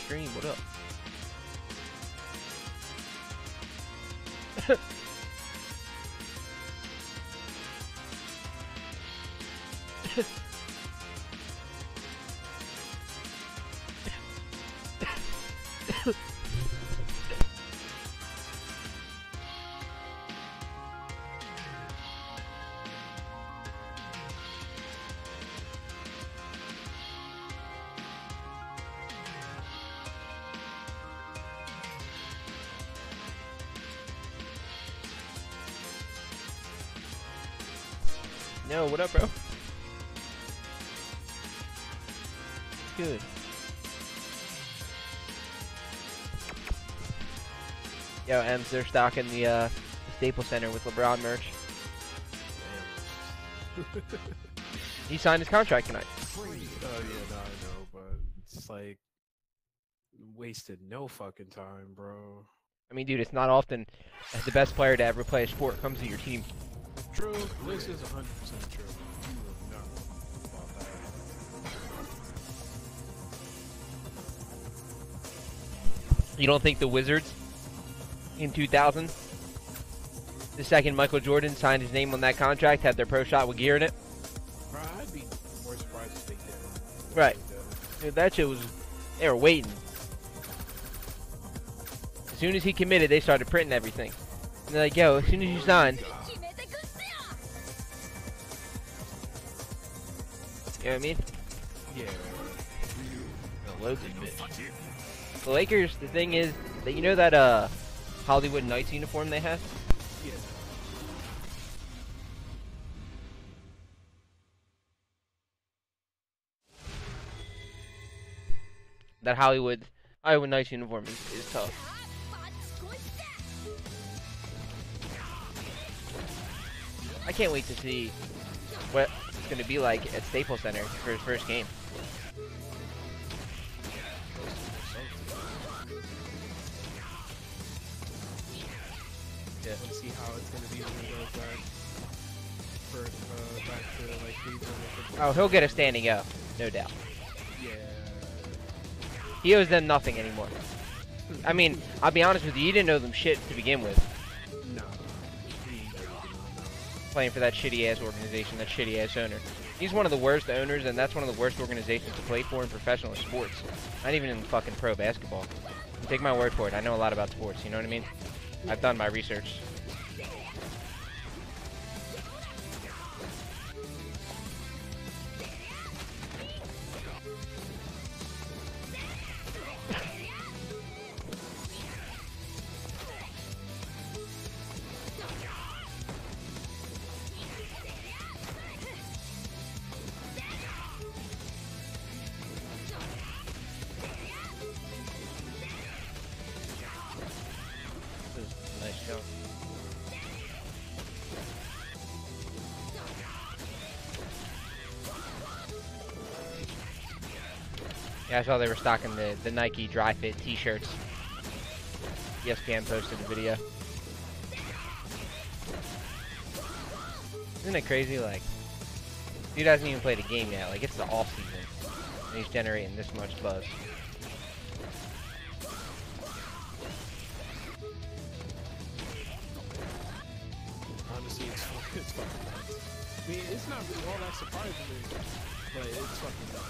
stream. What up? No, what up, bro? Good. Yo, Ems, they're stocking the Staples Center with LeBron merch. He signed his contract tonight. Oh yeah, no, I know, but it's like wasted no fucking time, bro. I mean, dude, it's not often that the best player to ever play a sport comes to your team. True, this is 100% true. You would know about that. You don't think the Wizards in 2000, the second Michael Jordan signed his name on that contract, had their pro shot with gear in it? Bro, I'd be more surprised if they did. Right. Dude, that shit was, they were waiting. As soon as he committed, they started printing everything. And they're like, yo, as soon as you signed. You know what I mean? Yeah. Loads of bitch. The Lakers, the thing is, that you know that Hollywood Knights uniform they have? Yeah. That Hollywood Knights uniform is tough. I can't wait to see what it's going to be like at Staples Center for his first game. Yeah. Let's see how it's gonna be when he goes back to like Cleveland. Oh, he'll get a standing O, no doubt. Yeah. He owes them nothing anymore. I mean, I'll be honest with you, you didn't owe them shit to begin with. No. Playing for that shitty ass organization, that shitty ass owner. He's one of the worst owners, and that's one of the worst organizations to play for in professional sports. Not even in fucking pro basketball. Take my word for it. I know a lot about sports. You know what I mean? I've done my research. Nice jump. Yeah, I saw they were stocking the Nike Dry Fit t-shirts. ESPN posted the video. Isn't it crazy? Like, dude hasn't even played a game yet. Like, it's the off season, and he's generating this much buzz. Honestly, it's fucking nuts. I mean, it's not really all that surprising, but it's fucking nuts.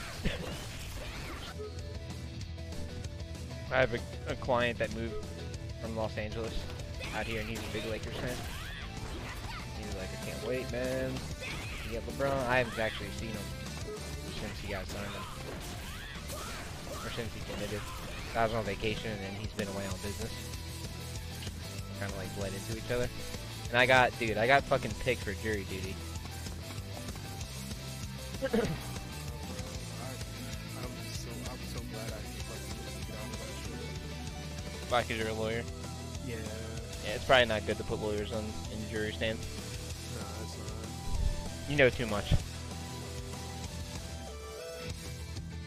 I have a client that moved from Los Angeles out here, and he's a big Lakers fan. He's like, I can't wait, man. To get LeBron. I haven't actually seen him since he got signed him. Or since he committed. I was on vacation, and then he's been away on business. Kind of like bled into each other. And I got fucking picked for jury duty. I'm so glad I can fucking get out of that shit. Why, 'cause you're a lawyer? Yeah. Yeah, it's probably not good to put lawyers in the jury stand. No, it's not. You know too much.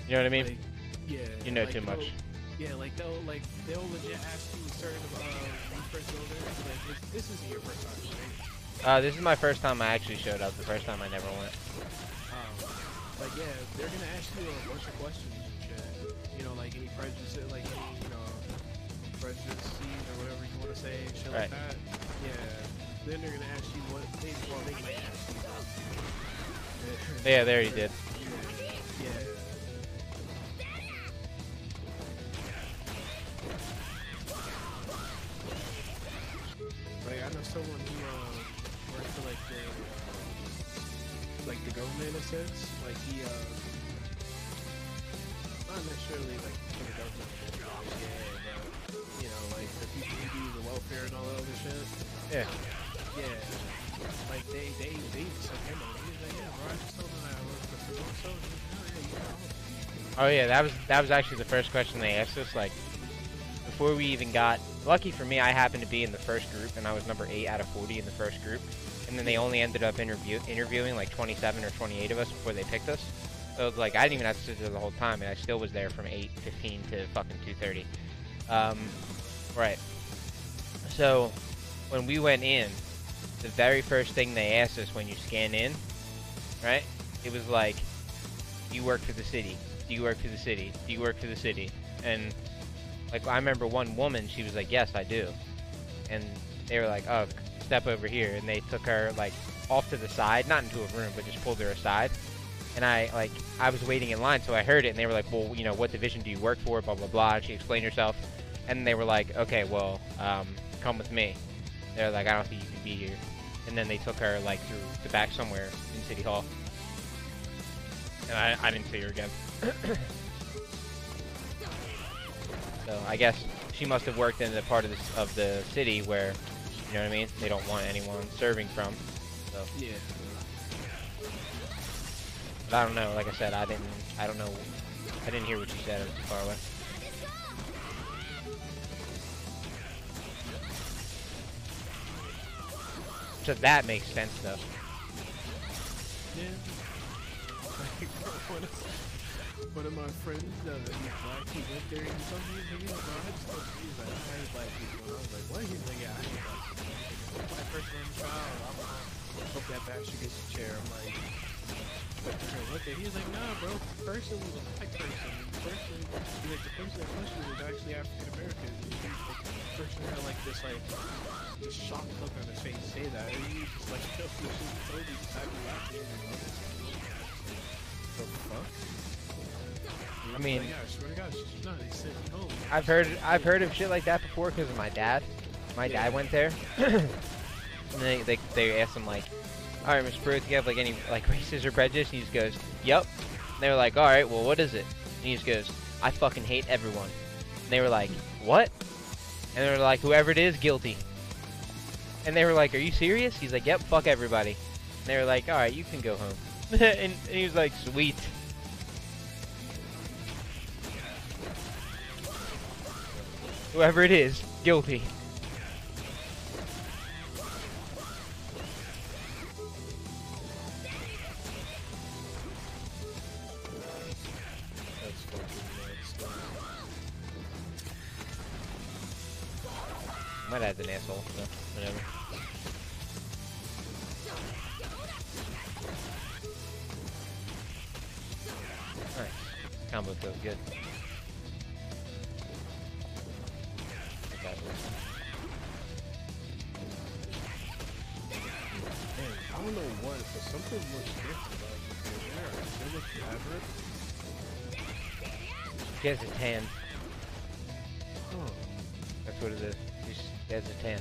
You know what I mean? Like, yeah. You know like too much. Yeah, like they'll legit ask you certain when you first go there. Like, this isn't your first time, right? This is my first time I actually showed up. The first time I never went. Like, yeah, they're gonna ask you a bunch of questions and shit. You know, like any prejudice, like any, you know, prejudice or whatever you want to say, shit Right. like that. Yeah. Then they're gonna ask you what they might ask you. Yeah, there he did. Yeah. Like I know someone who works for like the government in a sense. Like he not necessarily like for the government, yeah, but you know, like the people who do the welfare and all that other shit. Yeah. Yeah. Like they took him on. He's like, yeah, bro, I just told them that I work for so Oh yeah, that was actually the first question they asked us. Like before we even got. Lucky for me, I happened to be in the first group, and I was number 8 out of 40 in the first group. And then they only ended up interviewing like 27 or 28 of us before they picked us. So it's like I didn't even have to sit there the whole time, and I still was there from 8:15 to fucking 2:30. Right. So when we went in, the very first thing they asked us when you scan in, right? It was like, "Do you work for the city? Do you work for the city? Do you work for the city?" And like I remember one woman, she was like, "Yes, I do," and they were like, "Oh, step over here," and they took her like off to the side, not into a room, but just pulled her aside. And I was waiting in line, so I heard it, and they were like, "Well, you know, what division do you work for?" Blah blah blah. And she explained herself, and they were like, "Okay, well, come with me." They're like, "I don't think you can be here," and then they took her like through the back somewhere in City Hall, and I didn't see her again. So I guess she must have worked in the part of the city where, you know what I mean, they don't want anyone serving from. So Yeah. but I don't know. Like I said, I don't know. I didn't hear what you said. I was too far away. So that makes sense though. Yeah. One of my friends, he's black, he went there and he told me, he's like, yeah, bro, I just told you, he's like, I hate black people. And I was like, what? He's like, yeah, I hate black people. Black person on the trial, hope that bastard gets a chair. I'm like, what the? He's like, nah, bro, the person was a black person. And the person, he's like, the person that questioned was actually African American. The person had like this shocked look on his face to say that. And he just like, yo, this is totally exactly what the fuck? I mean, yeah, I swear to God, she's not. They sent me home. I've heard of shit like that before because of my dad. My dad went there, and they asked him like, "All right, Mr. Pruitt, do you have like any like racist or prejudice?" And he just goes, "Yep." And they were like, "All right, well, what is it?" And he just goes, "I fucking hate everyone." And they were like, "What?" And they were like, "Whoever it is, guilty." And they were like, "Are you serious?" He's like, "Yep, fuck everybody." And they were like, "All right, you can go home." and he was like, "Sweet." Whoever it is, guilty. That's fucking nuts. My dad's an asshole, so whatever. Nice. Combo feels good. Man, I don't know what, but something looks different about you there. Does it look elaborate? He has a tan. Huh. That's what it is. He has a tan.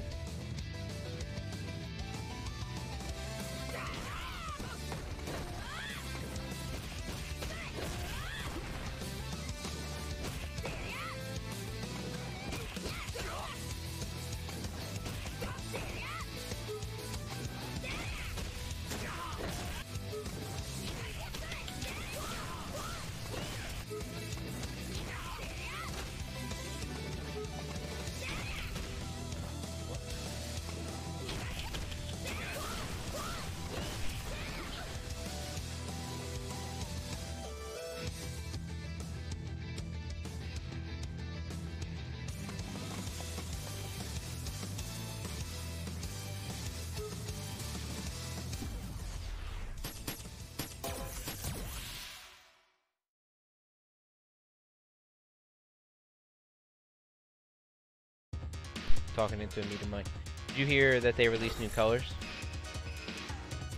talking into a meter mic. Did you hear that they released new colors?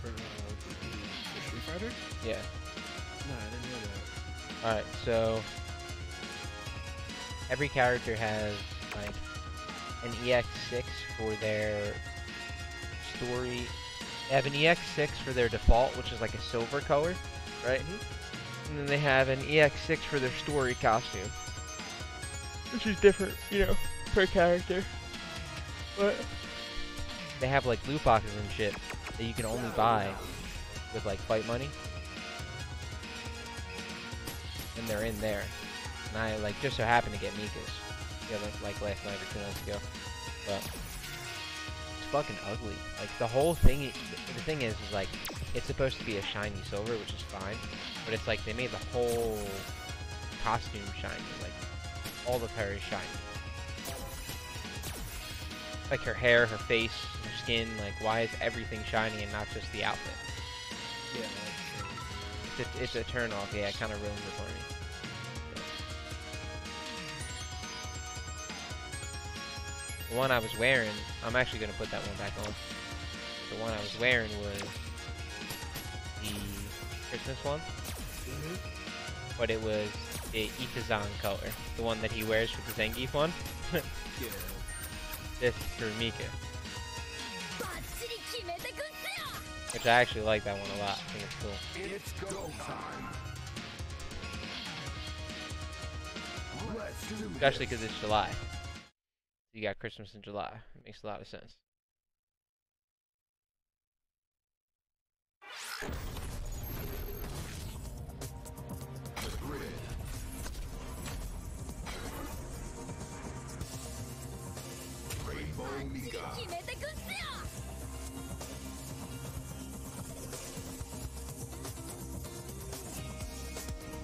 For the Street Fighter? Yeah. No, I didn't know that. Alright, so every character has like an EX6 for their story. They have an EX6 for their default, which is like a silver color, right? And then they have an EX6 for their story costume, which is different, you know, per character. But they have like loot boxes and shit that you can only buy with like fight money, and they're in there. And I like just so happened to get Mika's the other like last night or 2 nights ago, but it's fucking ugly. Like the whole thing, the thing is like it's supposed to be a shiny silver, which is fine, but it's like they made the whole costume shiny, like all of her is shiny. Like her hair, her face, her skin, like why is everything shiny and not just the outfit? Yeah, It's a turn off, yeah, it kinda ruins it for me. The one I was wearing, I'm actually gonna put that one back on. The one I was wearing was the Christmas one, but it was the Itazan color, the one that he wears for the Zangief one. yeah. This is for Mika, which I actually like that one a lot. I think it's cool. It's go time. Let's do this. Especially because it's July. You got Christmas in July. It makes a lot of sense. The grid. Rainbow Mika.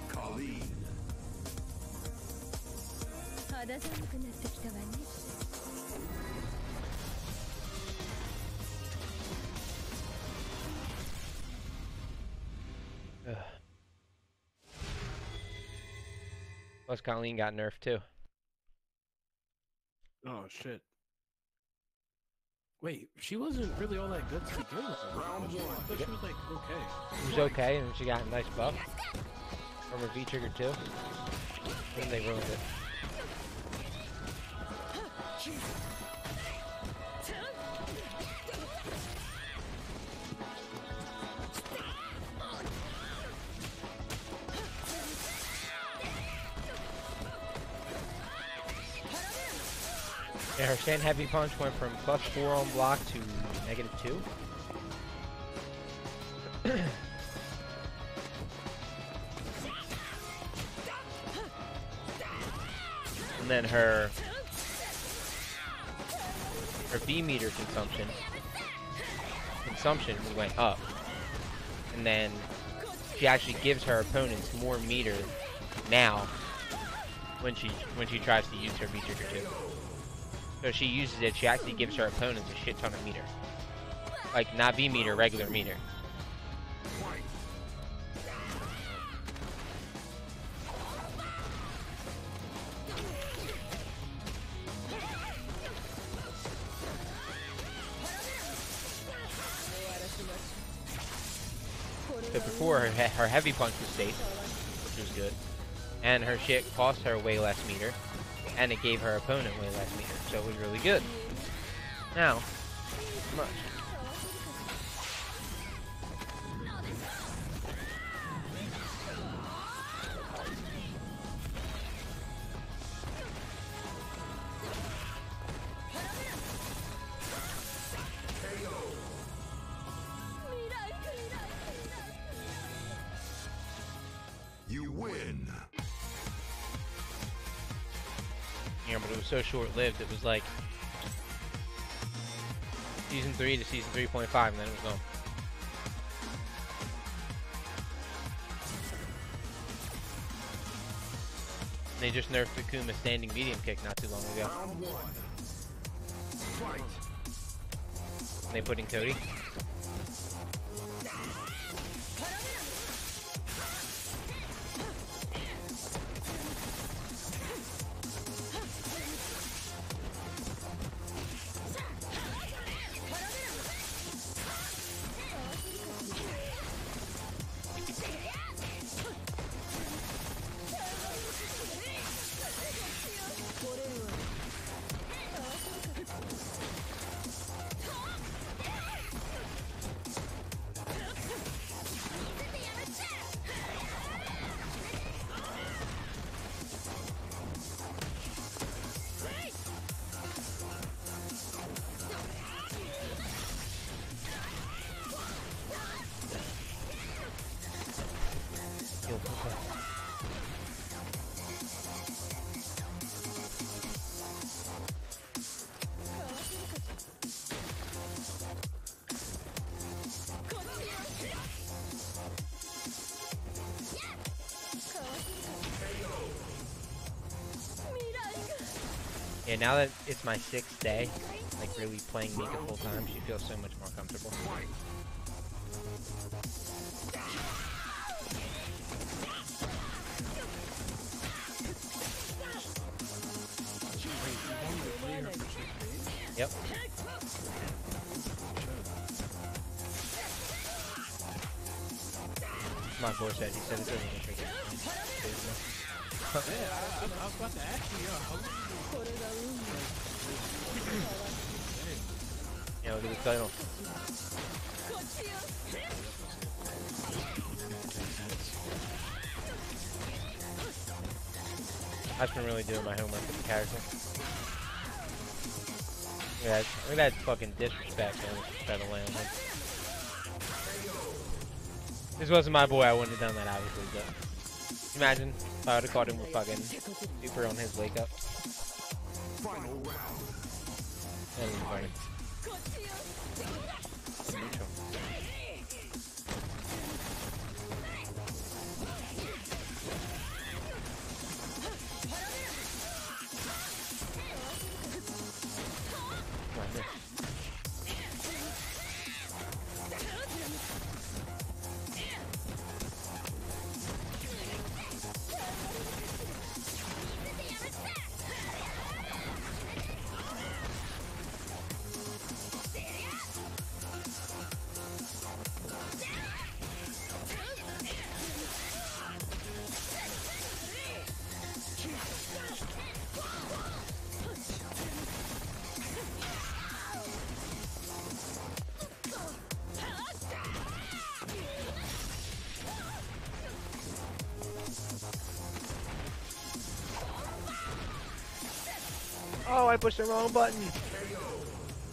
Colleen. 肌寒くなってきたわね。 Plus, Colleen got nerfed too. Oh shit. Wait, she wasn't really all that good to begin with. Round one. I thought she was like okay. She was okay, and she got a nice buff from her V-Trigger too. Then they ruined it. Yeah, her stand heavy punch went from +4 on block to -2. And then her B meter consumption went up. And then she actually gives her opponents more meter now when she tries to use her V-Trigger too. So she uses it, she actually gives her opponents a shit ton of meter. Like, not V meter, regular meter. So before, her heavy punch was safe, which was good. And her shit cost her way less meter. And it gave her opponent way less meter, so it was really good. Now, not much. You win. Yeah, but it was so short-lived. It was like season 3 to season 3.5, and then it was gone. And they just nerfed Akuma's standing medium kick not too long ago. Round one. Fight. And they put in Cody. Yeah, now that it's my 6th day, like really playing Mika full time, she feels so much more comfortable. Yep. My boy said, he said it doesn't look like it. Yeah, I was about to ask you, yo, how long Yeah, look at the title. I've been really doing my homework with the character. Look at that fucking disrespect, man. Try to land him. If this wasn't my boy, I wouldn't have done that, obviously, but... Imagine if I would have caught him with fucking super on his wake up. Final round. That would be funny. Neutral. Come on, miss. Oh, I pushed the wrong button.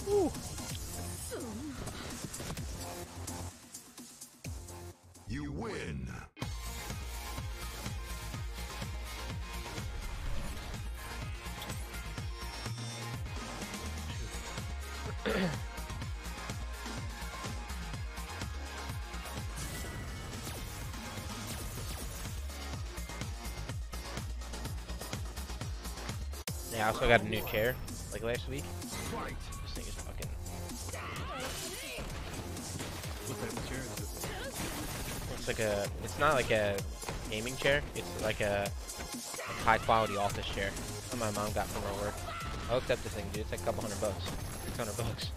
Woo. You win. Yeah, I also got a new chair, like last week. Fight. This thing is fucking... what type of chair is it? It's like a... It's not like a gaming chair. It's like a high quality office chair that my mom got from her work. I looked up this thing, dude. It's like a couple $100. $600.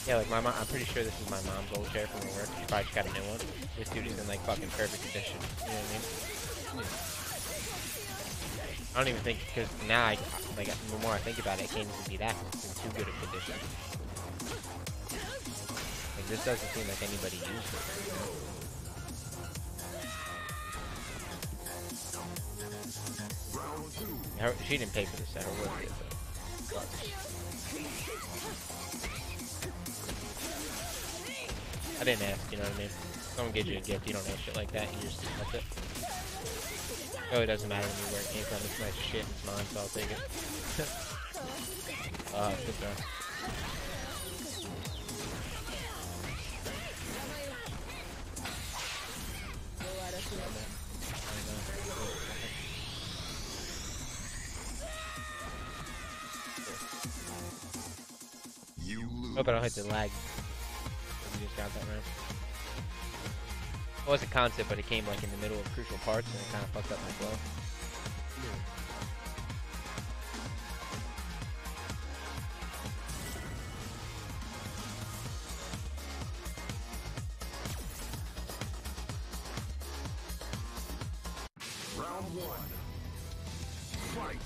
Yeah, like my mom, I'm pretty sure this is my mom's old chair from her work. She probably just got a new one. This dude is in like fucking perfect condition. You know what I mean? I don't even think, because now like the more I think about it, it can't even be that. It's in too good a condition. Like this doesn't seem like anybody used it. She didn't pay for this set, her work did, but I didn't ask, you know what I mean? Someone gives you a gift, you don't ask shit like that, you just, that's it. Oh, it doesn't matter to me where it came from, it's nice shit, it's mine, so I'll take it. Good throw. You lose. Hope I don't hit the lag. You just got that right. It was a concept, but it came like in the middle of crucial parts, and it kind of fucked up my flow. Round one. Fight.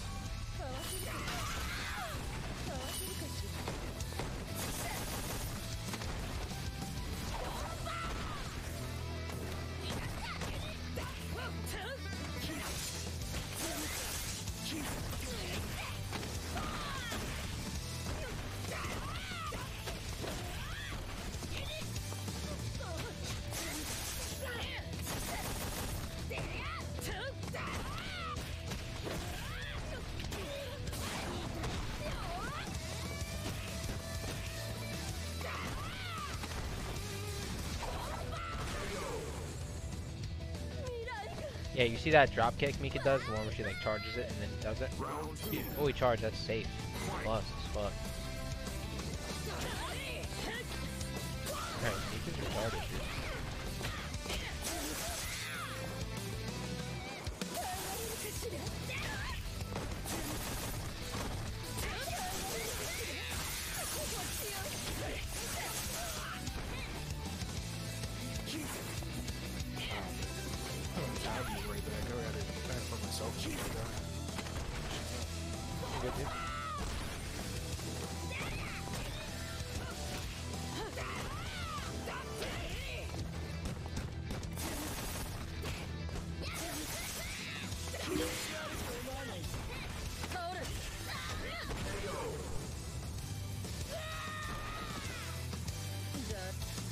Yeah, you see that drop kick Mika does, the one where she like charges it and then does it. Round two. Oh, he charged. That's safe. Plus as fuck. Alright, Mika's retarded, dude. Right there. I gotta back for myself. You good, dude?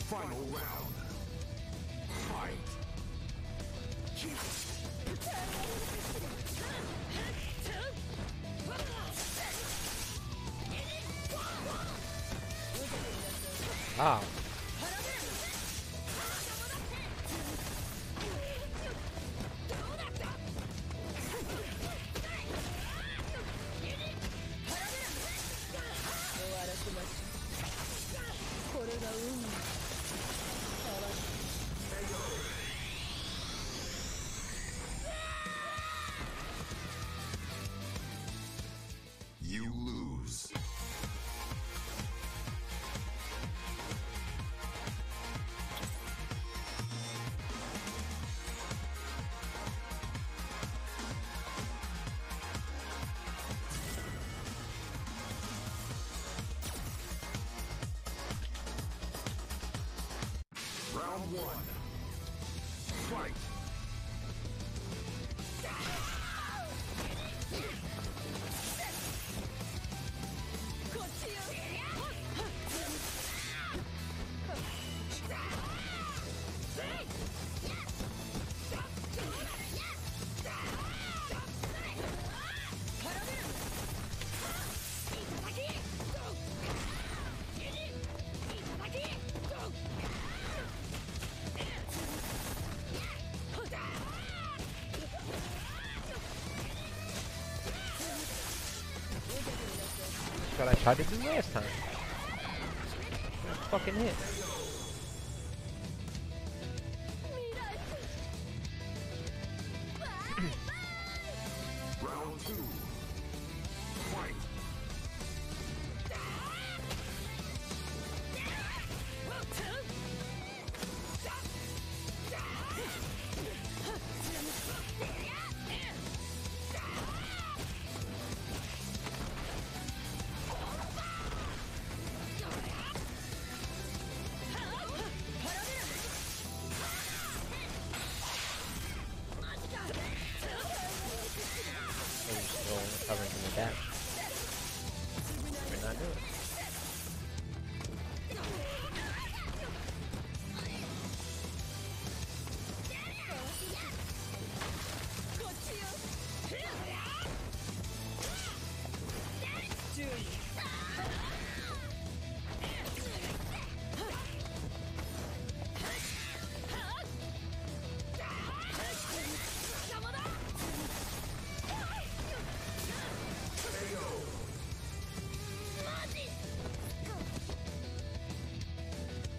Final round. Fight. Ah. You lose. Round one. Fight. That's what I tried to do last time. Fucking hit. Round two. Fight. Maybe just roll recovering from the dash. Might not do it.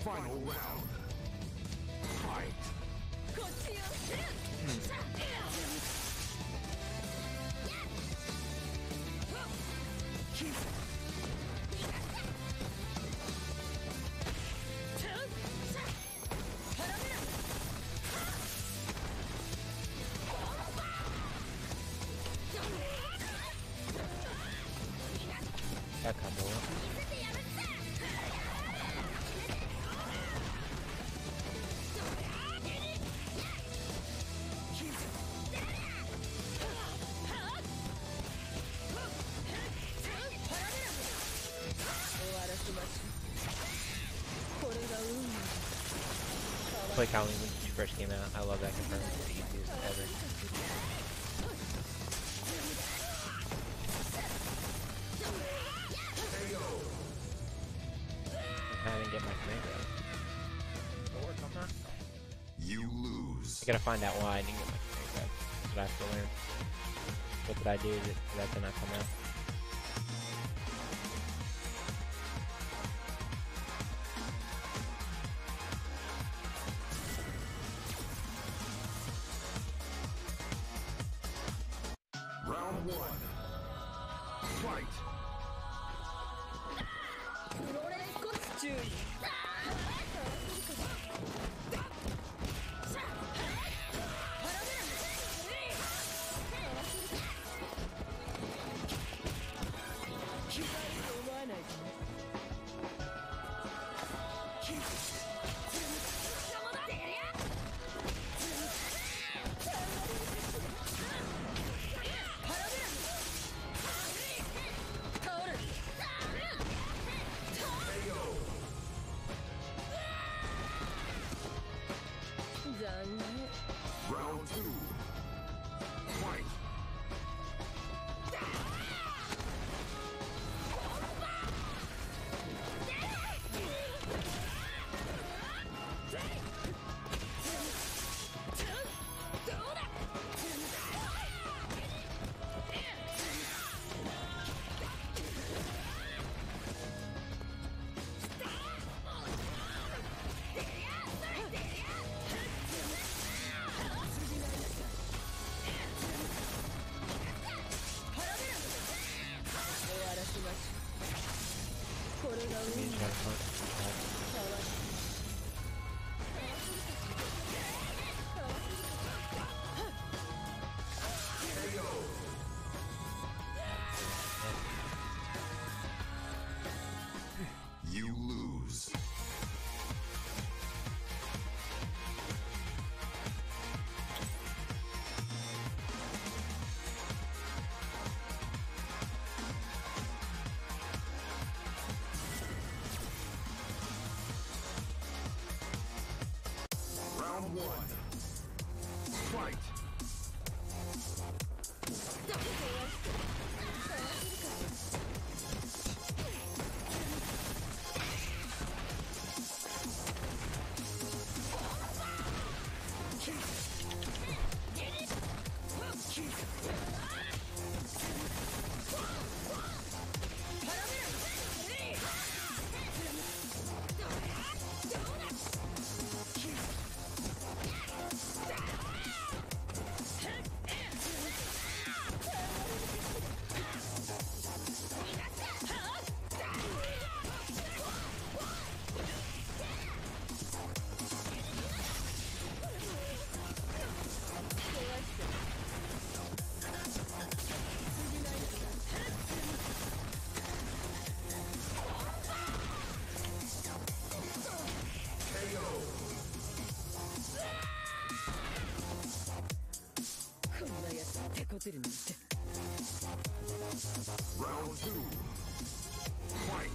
Final round. Fight. That combo. Like how when she first came out, I love that confirmed. It's the easiest ever. I didn't get my command right. It'll work on that. You lose. I gotta find out why I didn't get my strength up. That's what I have to learn. What did I do that did not come out? Round one. Fight. プロレスコスチューム残念 Round two. Fight. You lose. Round one. Fight. KO. こんなやつ手こずるなんて Round two. Fight.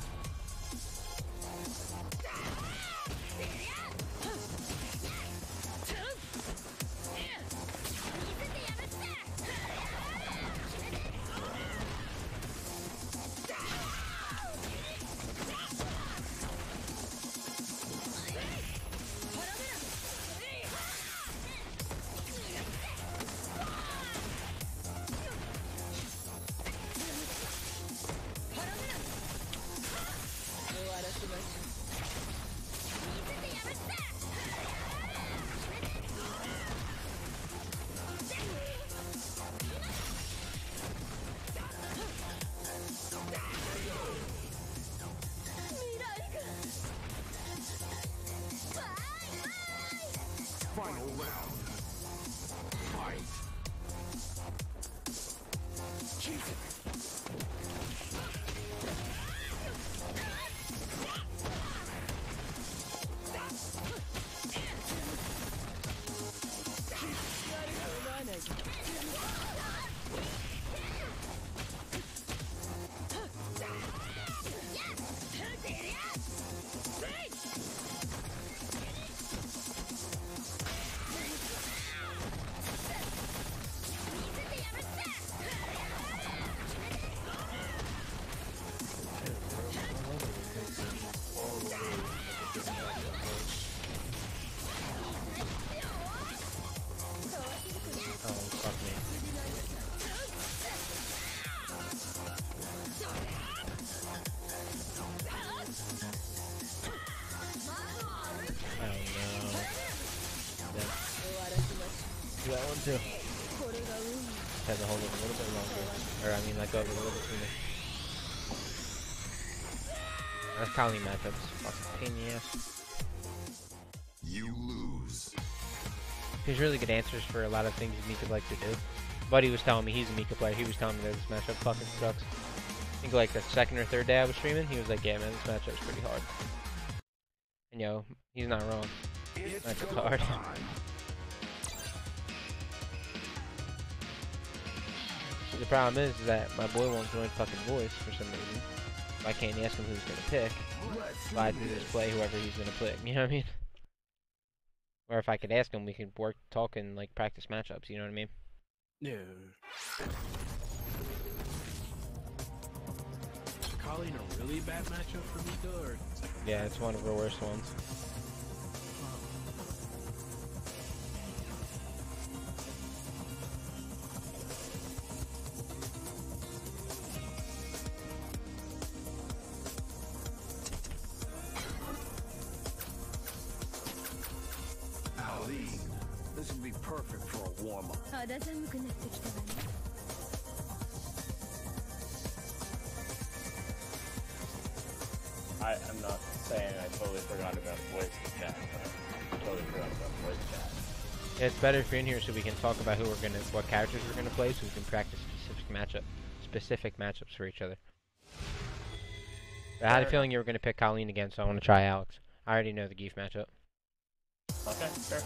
round 2. Had to hold it a little bit longer. Or, I mean, let go of it a little bit sooner. That's Colleen matchups. Fucking pain in the ass. You lose. There's really good answers for a lot of things Mika like to do. Buddy was telling me, he's a Mika player, he was telling me that this matchup fucking sucks. I think like the second or third day I was streaming, he was like, yeah man, this matchup's pretty hard. And yo, he's not wrong. Matchup's hard. The problem is that my boy won't join fucking voice for some reason. I can't ask him who he's gonna pick. So I do just play whoever he's gonna pick, you know what I mean? Or if I could ask him, we could talk and like practice matchups, you know what I mean? No. Colleen a really bad matchup for Mika, or? Yeah, it's one of the worst ones. Colleen, this would be perfect for a warm-up. 肌寒くなってきたわね。 I'm not saying I totally forgot about voice chat, but I totally forgot about voice chat. Yeah, it's better if you're in here so we can talk about what characters we're gonna play, so we can practice specific matchups for each other. But I had a feeling you were gonna pick Colleen again, so I want to try Alex. I already know the Geef matchup. Okay, fair.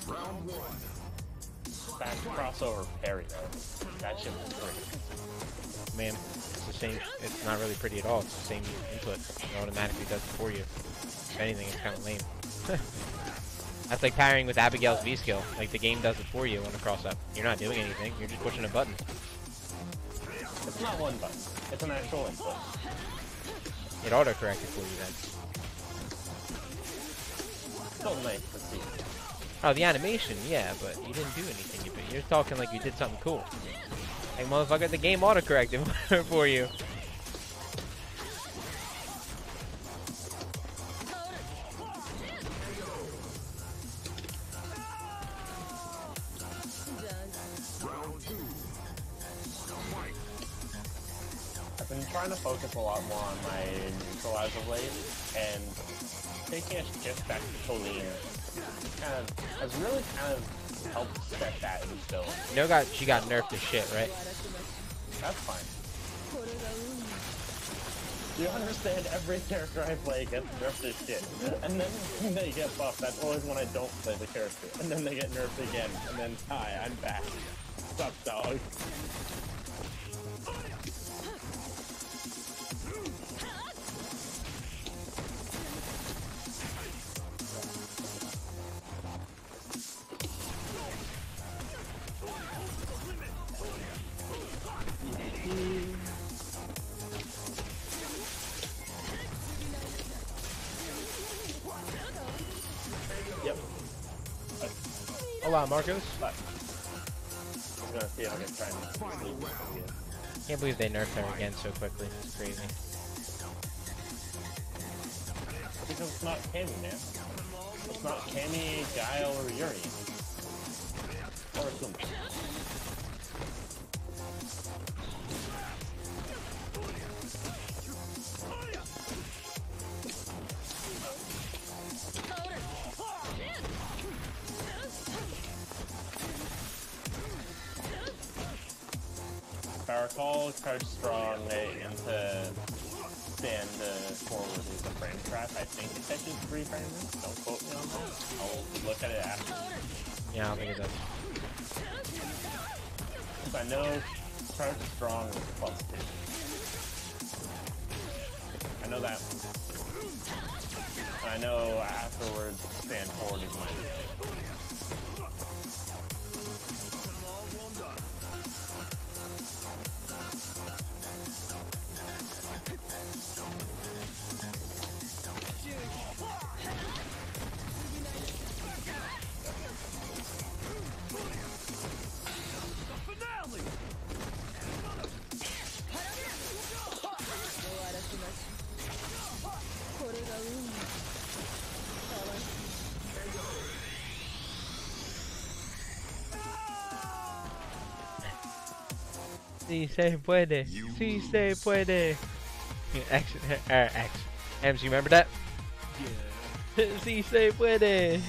Round 1. Back crossover parry though. That shit was pretty. Man, it's the same. It's not really pretty at all. It's the same input. It automatically does it for you. If anything, it's kind of lame. That's like parrying with Abigail's V skill. Like the game does it for you on a cross up. You're not doing anything. You're just pushing a button. It's not one button. It's an actual input. It autocorrected for you then. Still nice to see. Oh, the animation, yeah, but you didn't do anything. You're talking like you did something cool. Like, motherfucker, the game autocorrected for you. Round 2. Fight. I've been trying to focus a lot more on my neutral as of late, and taking a shift back to Colleen has really helped set that in stone. You know, she got nerfed to shit, right? That's fine. You understand every character I play gets nerfed to shit. And then they get buffed. That's always when I don't play the character. And then they get nerfed again. And then, hi, I'm back. What's up, dog? Yep. Hola, Marcos. But I'm gonna see if I can try and sneak it. Can't believe they nerfed her again so quickly. It's crazy. Because it's not Cammy, man. It's not Cammy, Guile, or Yuri. Or Sumi. If I recall, Crouch Strong into stand forward with the frame trap. I think it catches 3 frames. Don't quote me on that. I'll look at it after. Yeah, I don't think it does. Because I know Crouch Strong is +2. I know that one. And I know afterwards stand forward is -2. Si se puede. Si se puede. X. X. Ems, you remember that? Yeah. Si se puede.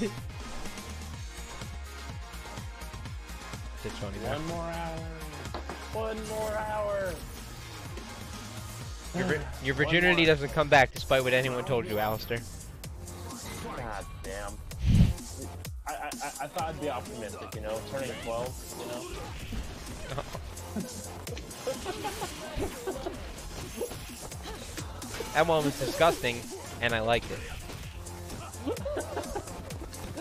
It's funny, man. 1 more hour. 1 more hour. Your virginity doesn't come back despite what anyone told you, Alistair. God damn. I thought I'd be optimistic, you know, turning 12, you know. That one was disgusting, and I liked it.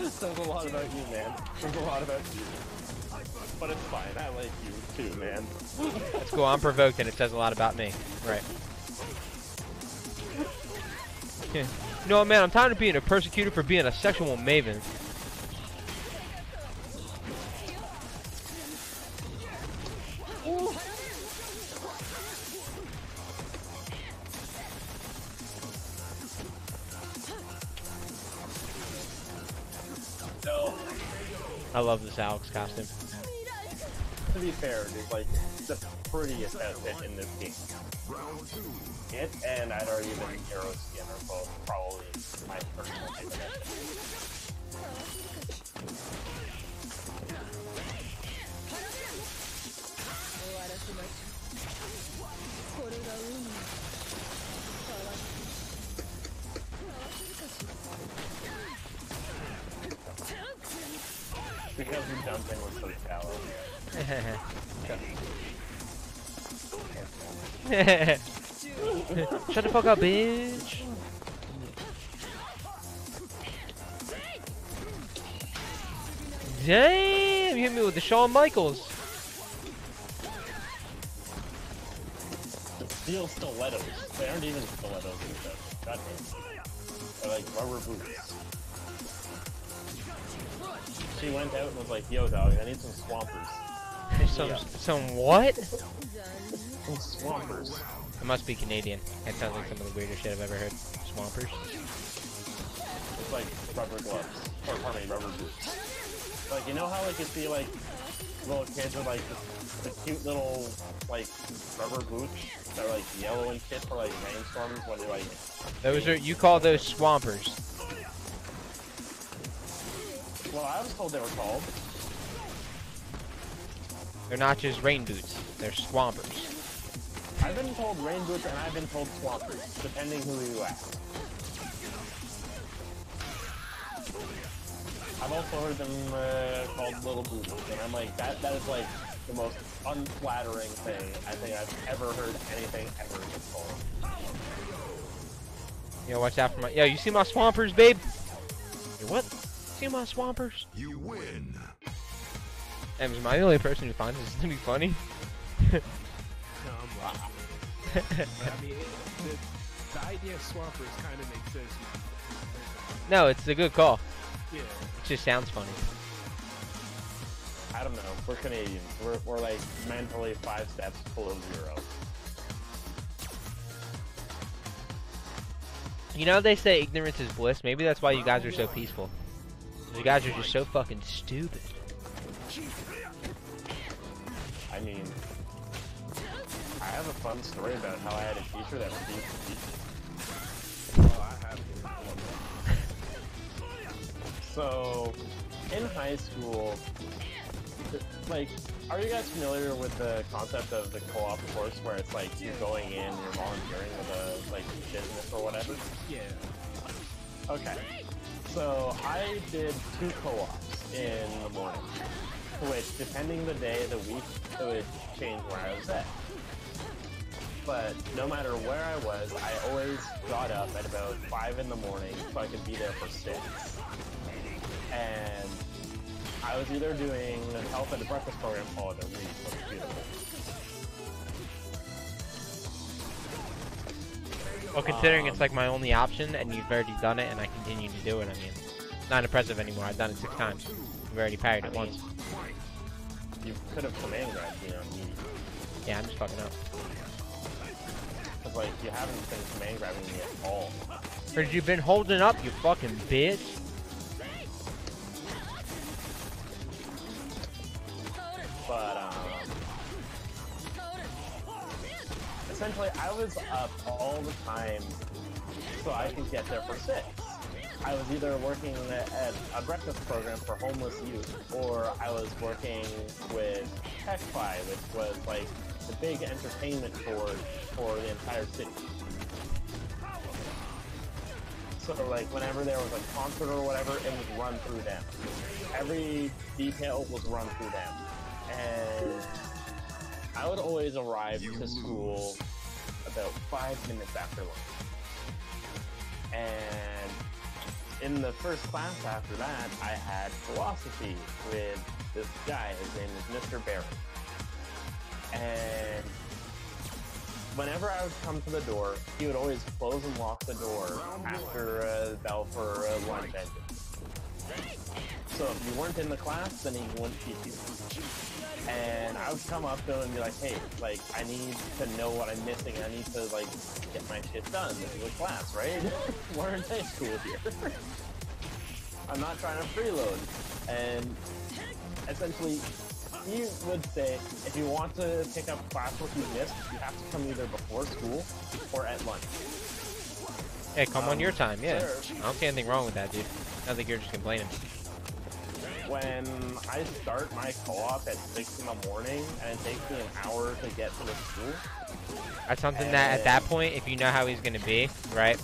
Says a lot about you, man. Says a lot about you. But it's fine, I like you too, man. That's cool, I'm provoked, and it says a lot about me. Right. You know what, man, I'm tired of being a persecutor for being a sexual maven. I love this Alex costume. To be fair, it's like the prettiest outfit in this game. It and I'd argue that Hero Skin are both probably my personal favorite. Because we jumped in was so shallow. Shut the fuck up, bitch. Damn, you hit me with the Shawn Michaels. Steel stilettos. They aren't even stilettos. God damn. They're like rubber boots. She went out and was like, yo dog, I need some swampers. Some what? Some swampers. It must be Canadian. That sounds like some of the weirdest shit I've ever heard. Swampers. It's like rubber gloves. Or pardon me, rubber boots. Like, you know how like you see like little kids with like the cute little like rubber boots that are like yellow and shit for like rainstorms when they're like Those are, you call those swampers. well, I was told they were called. They're not just rain boots. They're swampers. I've been told rain boots and I've been told swampers, depending who you ask. I've also heard them called little boots, and I'm like, that is like the most unflattering thing I think I've ever heard anything ever get called. Yo, watch out for my. Yo, you see my swampers, babe? Yo, what? See my swampers? You win. Am I the only person who finds this to be funny? No, I'm laughing. But, I mean, the idea of swampers kind of makes sense. No, it's a good call. Yeah. It just sounds funny. I don't know. We're Canadians. We're like mentally 5 steps below 0. You know they say ignorance is bliss. Maybe that's why you guys are so peaceful. You guys are just so fucking stupid. I mean, I have a fun story about how I had a teacher that refused to teach. Oh, I have So, in high school, like, are you guys familiar with the concept of the co-op course where it's like you're going in, you're volunteering with a like business or whatever? Yeah. Okay. So I did 2 co-ops in the morning, which depending the day of the week, it would change where I was at. But no matter where I was, I always got up at about 5 in the morning so I could be there for 6. And I was either doing the health and breakfast program. Oh, the read was beautiful. Well, considering it's like my only option, and you've already done it, and I continue to do it, I mean, it's not impressive anymore. I've done it 6 times. You've already parried it once. You could have command grabbed me on me. Yeah, I'm just fucking up. Because, like, you haven't been command grabbing me at all. Because you've been holding up, you fucking bitch. But, essentially, I was up all the time so I could get there for 6. I was either working at a breakfast program for homeless youth, or I was working with TechFi, which was like the big entertainment board for the entire city. So like whenever there was a concert or whatever, it was run through them. Every detail was run through them. And I would always arrive to school about 5 minutes after lunch. And in the first class after that, I had philosophy with this guy. His name is Mr. Barry. And whenever I would come to the door, he would always close and lock the door after the bell for lunch ended. So if you weren't in the class, then he wouldn't keep you. And I would come up to him and be like, hey, like, I need to know what I'm missing. I need to, like, get my shit done. This is a class, right? We're in high school here. I'm not trying to freeload. And essentially, he would say, if you want to pick up classwork you missed, you have to come either before school or at lunch. Hey, come on your time, yeah. Sure. I don't see anything wrong with that, dude. I think you're just complaining. When I start my co-op at 6 in the morning and it takes me an hour to get to the school. That's something that at that point, if you know how he's gonna be, right?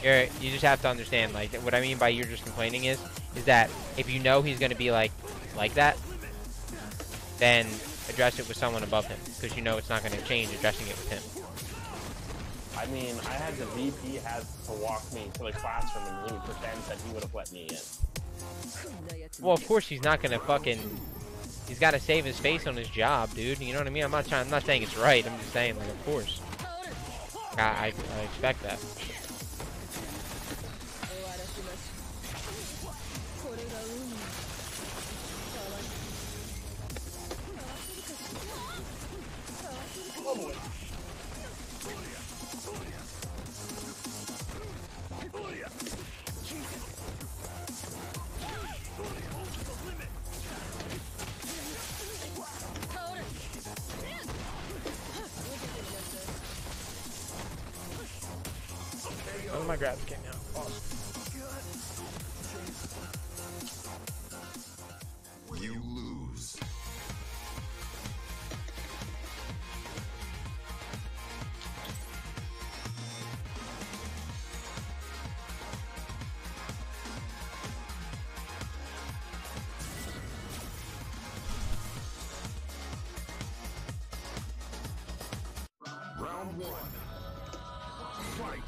You just have to understand, like, what I mean by you're just complaining is that if you know he's gonna be like that, then address it with someone above him, because you know it's not gonna change addressing it with him. I mean, I had the VP had to walk me to the classroom and he would pretend that he would have let me in. Well, of course he's not gonna fucking. He's got to save his face on his job, dude. You know what I mean? I'm not saying it's right. I'm just saying, like, of course. I expect that. Oh, my grabs came out. Awesome. You lose. Round 1. Fight.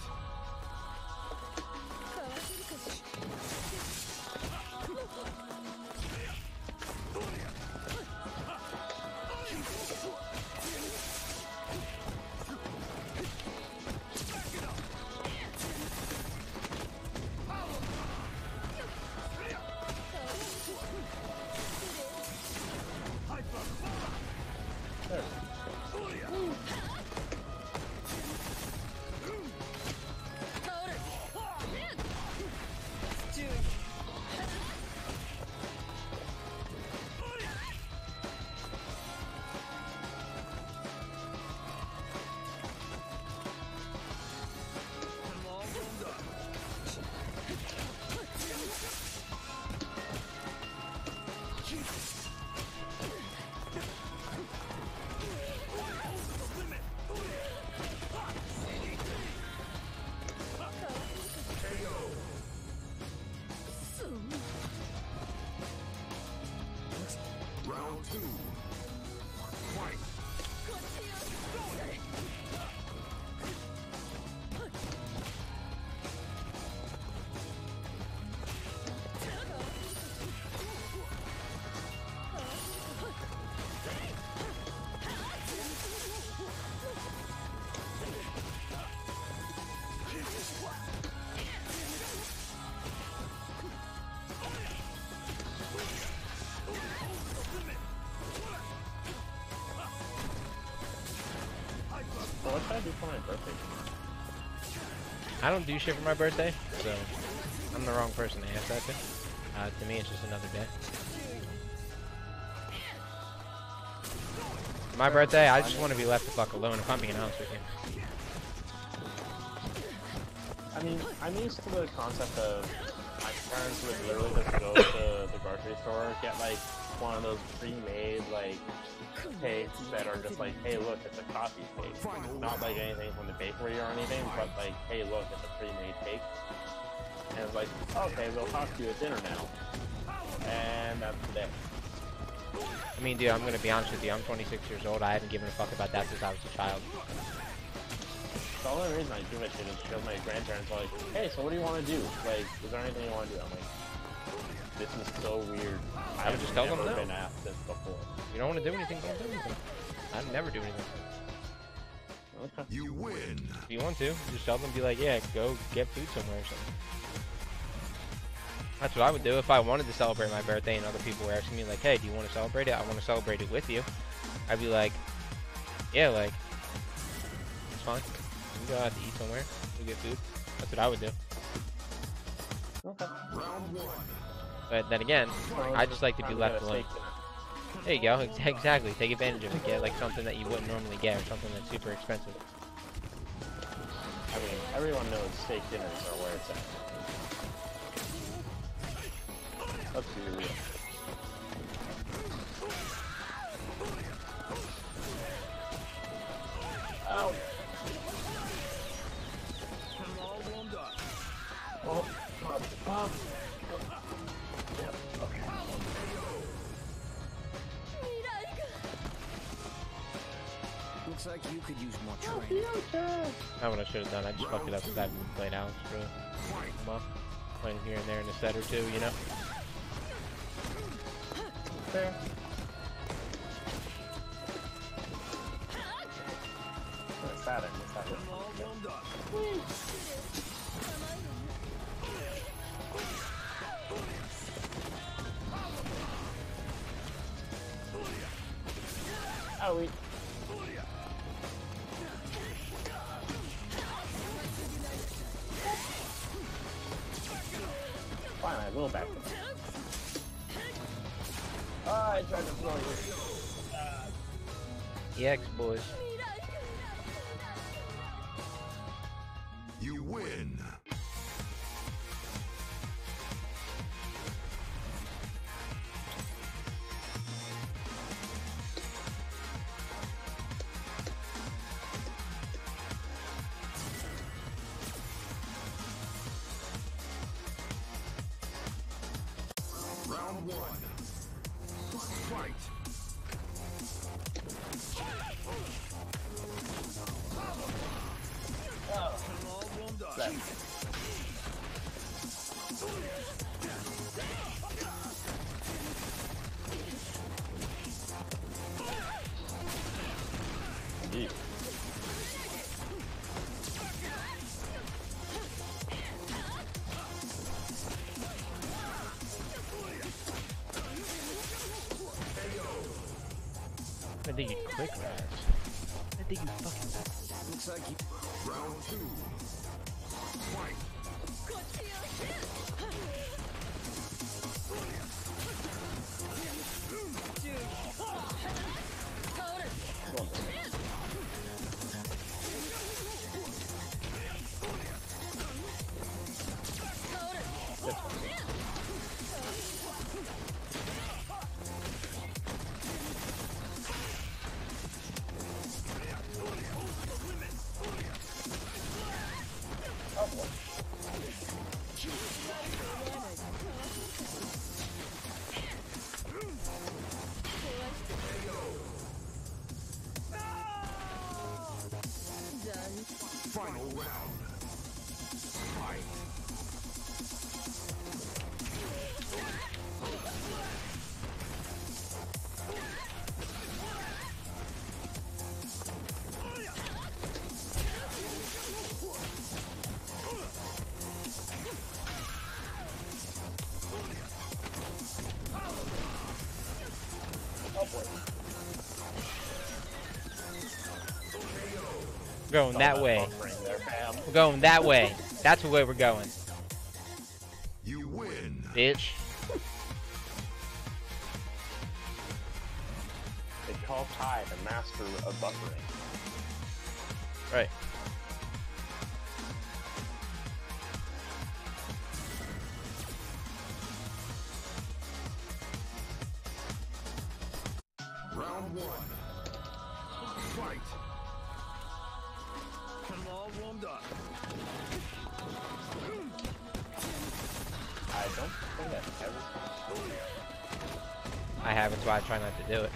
Round 2. Fight. So what should I do for my birthday? I don't do shit for my birthday, so I'm the wrong person to ask that to. To me, it's just another day. My birthday, I just want to be left the fuck alone, if I'm being honest with you. I mean, I'm used to the concept of my parents would literally just go to the grocery store, get like one of those pre-made like cakes that are just like, hey look, it's a coffee cake. Not like anything from the bakery or anything, but like, hey look, it's a pre-made cake. And it's like, okay, we'll talk to you at dinner now. And that's the day. I mean, dude, I'm gonna be honest with you. I'm 26 years old. I haven't given a fuck about that since I was a child. The only reason I give a shit is because my grandparents are like, hey, so what do you want to do? Like, is there anything you want to do? I'm like, this is so weird. I would just tell them never no. been asked this before. You don't want to do anything, don't do anything. I'd never do anything. Okay. You win. If you want to, just tell them, be like, yeah, go get food somewhere or something. That's what I would do if I wanted to celebrate my birthday and other people were asking me like, hey, do you want to celebrate it? I want to celebrate it with you. I'd be like, yeah, like, it's fine. We can go out to eat somewhere. We get food. That's what I would do. Okay. Round one. But then again, I just like to be left alone. There you go. Exactly. Take advantage of it. Get like something that you wouldn't normally get or something that's super expensive. I mean, everyone knows steak dinners are where it's at. Let's be real. Ow! Oh, Bob. Looks like you could use more training. Not what I should have done. I just fucked it up with that and played Alex, really. Come on. Playing here and there in a set or two, you know? Fair. What's that? Oh, we. Fine, I will back. I tried to blow you. EX, boys. You win. Round one. Fight. Indeed. I think you quick fast. I think you fucking. Looks like you. Round two. Fight. Final round. Fight. Going that way. There, fam. We're going that way. That's the way we're going. You win. Bitch. Take call Ty the master of buffering. Right. Round one. Fight. I'm all warmed up. I don't think I've ever seen it. I haven't, so I try not to do it.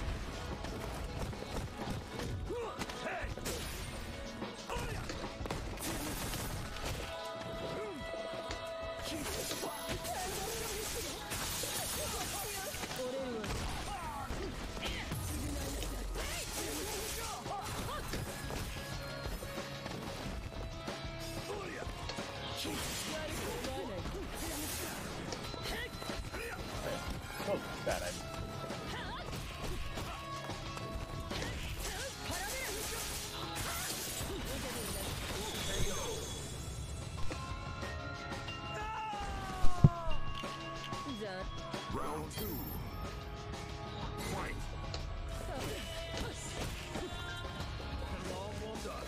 Oh, bad idea. Round two. Fight. I'm all warmed up.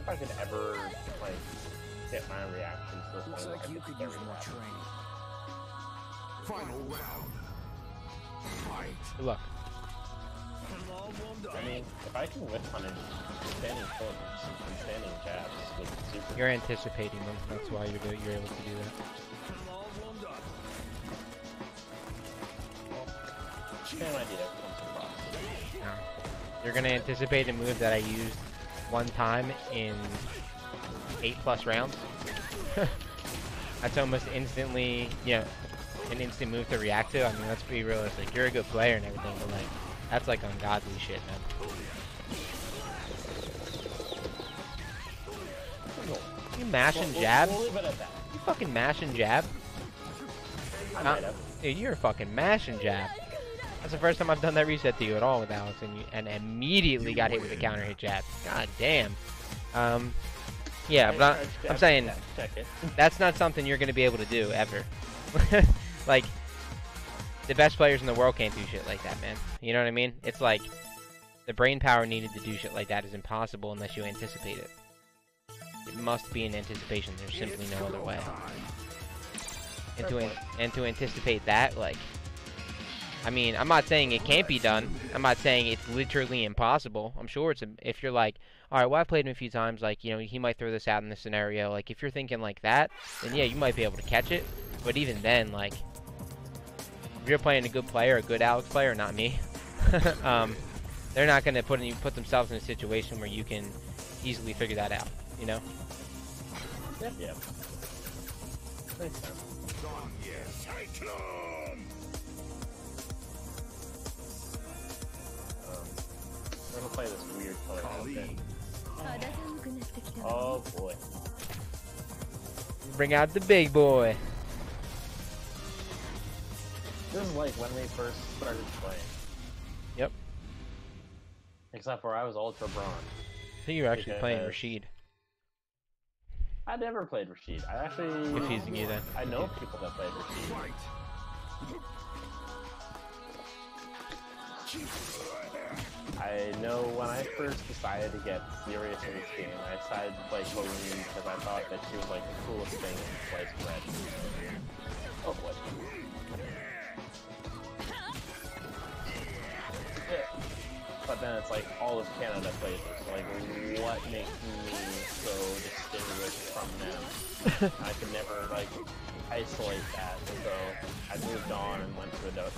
If I could ever, like, get my reaction to the Looks point like where you I could get use more reaction. training. Final round. Fight. Good luck. I'm all warmed up. I mean, if I can whip punish standing forwards and standing jabs with super... You're anticipating them. That's why you're able to do that. I'm all warmed up. Same idea comes across. You're gonna anticipate a move that I used one time in 8+ rounds. That's almost instantly, yeah, an instant move to react to. I mean, let's be realistic. You're a good player and everything, but like, that's like ungodly shit, man. You mash and jab? We'll leave it at that. You fucking mash and jab? I might have. Dude, you're a fucking mash and jab. That's the first time I've done that reset to you at all with Alex, and immediately got hit with a counter hit jab. God damn. Yeah, but I'm saying Check it. that's not something you're gonna be able to do ever. Like, the best players in the world can't do shit like that, man. You know what I mean? It's like the brain power needed to do shit like that is impossible unless you anticipate it. It must be in anticipation. There's simply no other way. And to anticipate that, like, I mean, I'm not saying it can't be done. I'm not saying it's literally impossible. I'm sure it's if you're like, all right, well, I've played him a few times. Like, you know, he might throw this out in this scenario. Like, if you're thinking like that, then yeah, you might be able to catch it. But even then, like, if you're playing a good player, a good Alex player, not me, they're not gonna put themselves in a situation where you can easily figure that out. You know? Yep. Makes sense. Done yet. We're gonna play this weird color outfit. 肌寒くなってきたわ。 Oh boy. Bring out the big boy. This is like when we first started playing. Yep. Except for I was Ultra Bronze. I think you're actually playing Because- Rashid. I never played Rashid. I actually... Confusing you then. I know people that played Rashid. Fight. I know when I first decided to get serious in this game, I decided to play Corrine because I thought that she was like the coolest thing in sliced bread. Oh boy. But then at it's like all of Canada plays this. Like, what makes me so distinguished from them? I could never like isolate that, so I moved on and went to another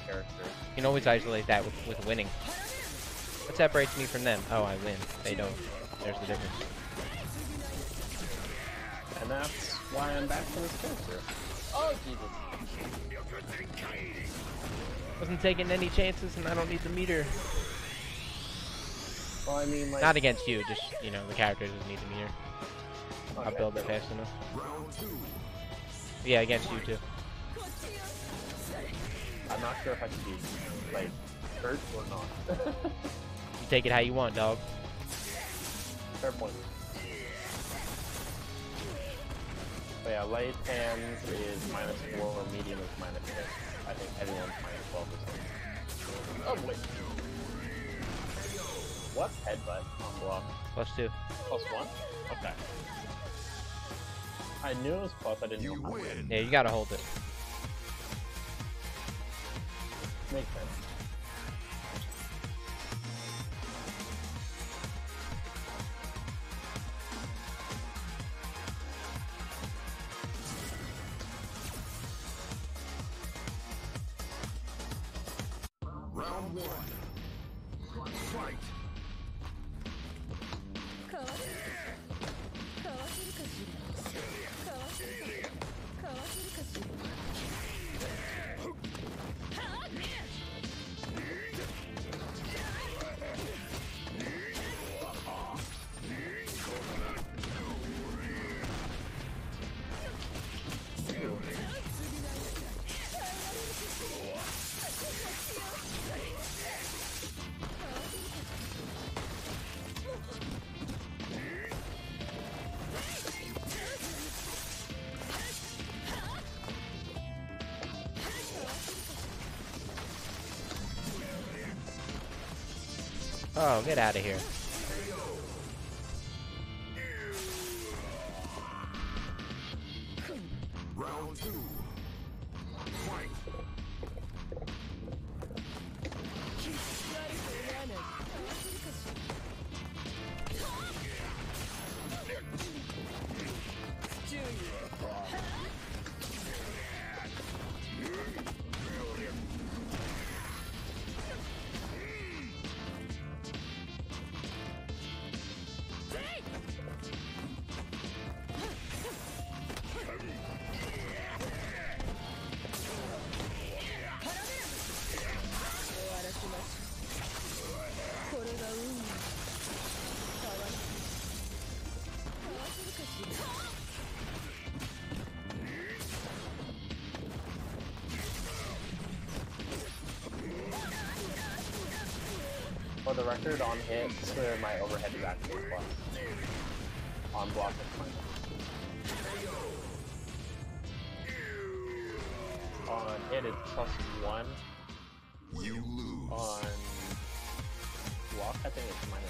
character. You can always isolate that with winning. What separates me from them? Oh, I win. They don't. There's the difference. And that's why I'm back to this character. Oh, Jesus. Wasn't taking any chances, and I don't need the meter. Well, I mean, like... Not against you, just, you know, the character doesn't need the meter. Okay. I'll build it fast enough. Round 2. Yeah, against you too. I'm not sure if I should be, like, hurt or not. You take it how you want, dog. Fair point. So yeah, light hands is -4, medium is -6. I think everyone's -12%. Oh boy. What? Headbutt on block. +2. +1? Okay. I knew it was plus, I didn't know how. Win. Yeah, you gotta hold it. Makes sense. Round 1. Fight. かわせるかわせるかしらかわせるかわせるかしら Oh, get out of here. Round 2. Fight. これが運命かわせるかしら For the record, on hit, my overhead is actually plus. On block, it's minus. On hit, it's +1. You lose. On block, I think it's -6.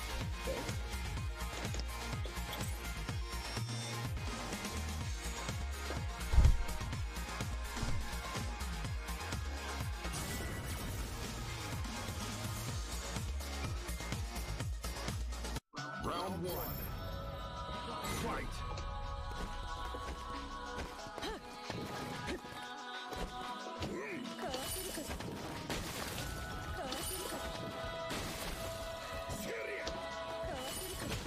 Round 1. Fight. かわせるかしらかわせるかしらかわせるかし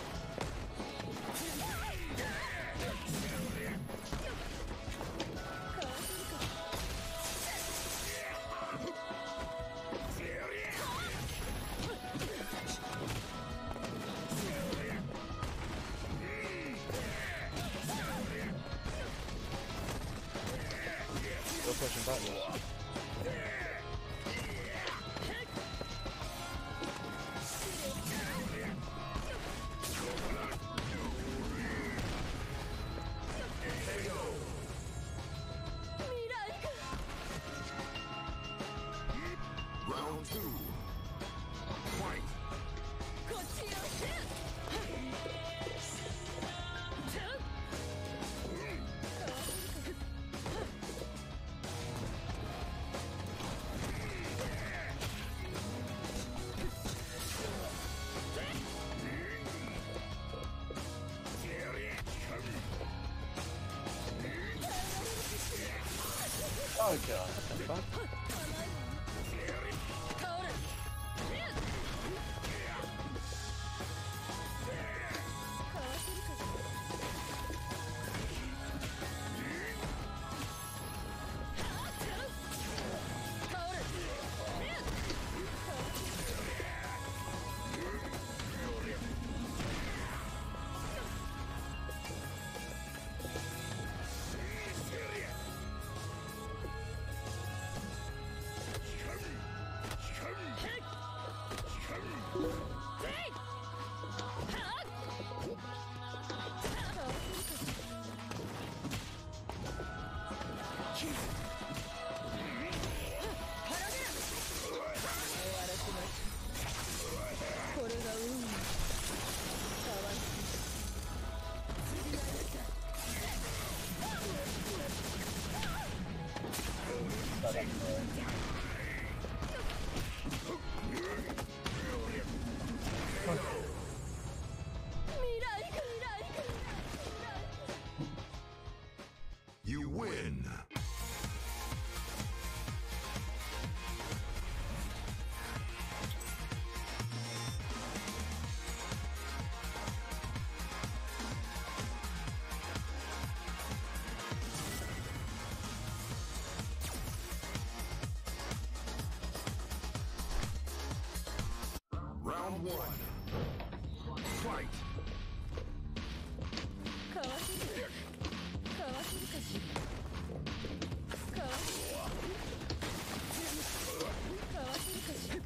Go pushing buttons. Round 2. Fight. こっちよかわせるか Oh god. What the fuck? 倒れ かわせるかし倒れ これが運命かわす You win. Round one. Fight. かわせるかわせるかしかわせるかわせるかし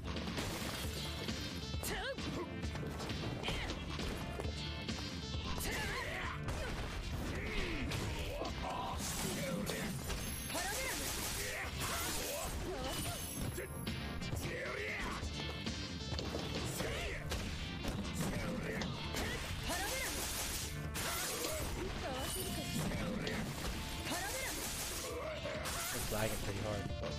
It's lagging pretty hard. But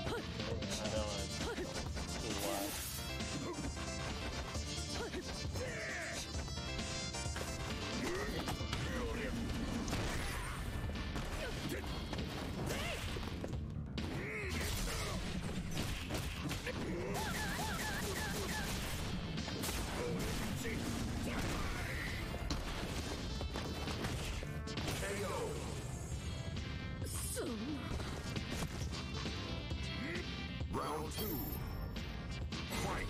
I know it's why. Round two. Fight.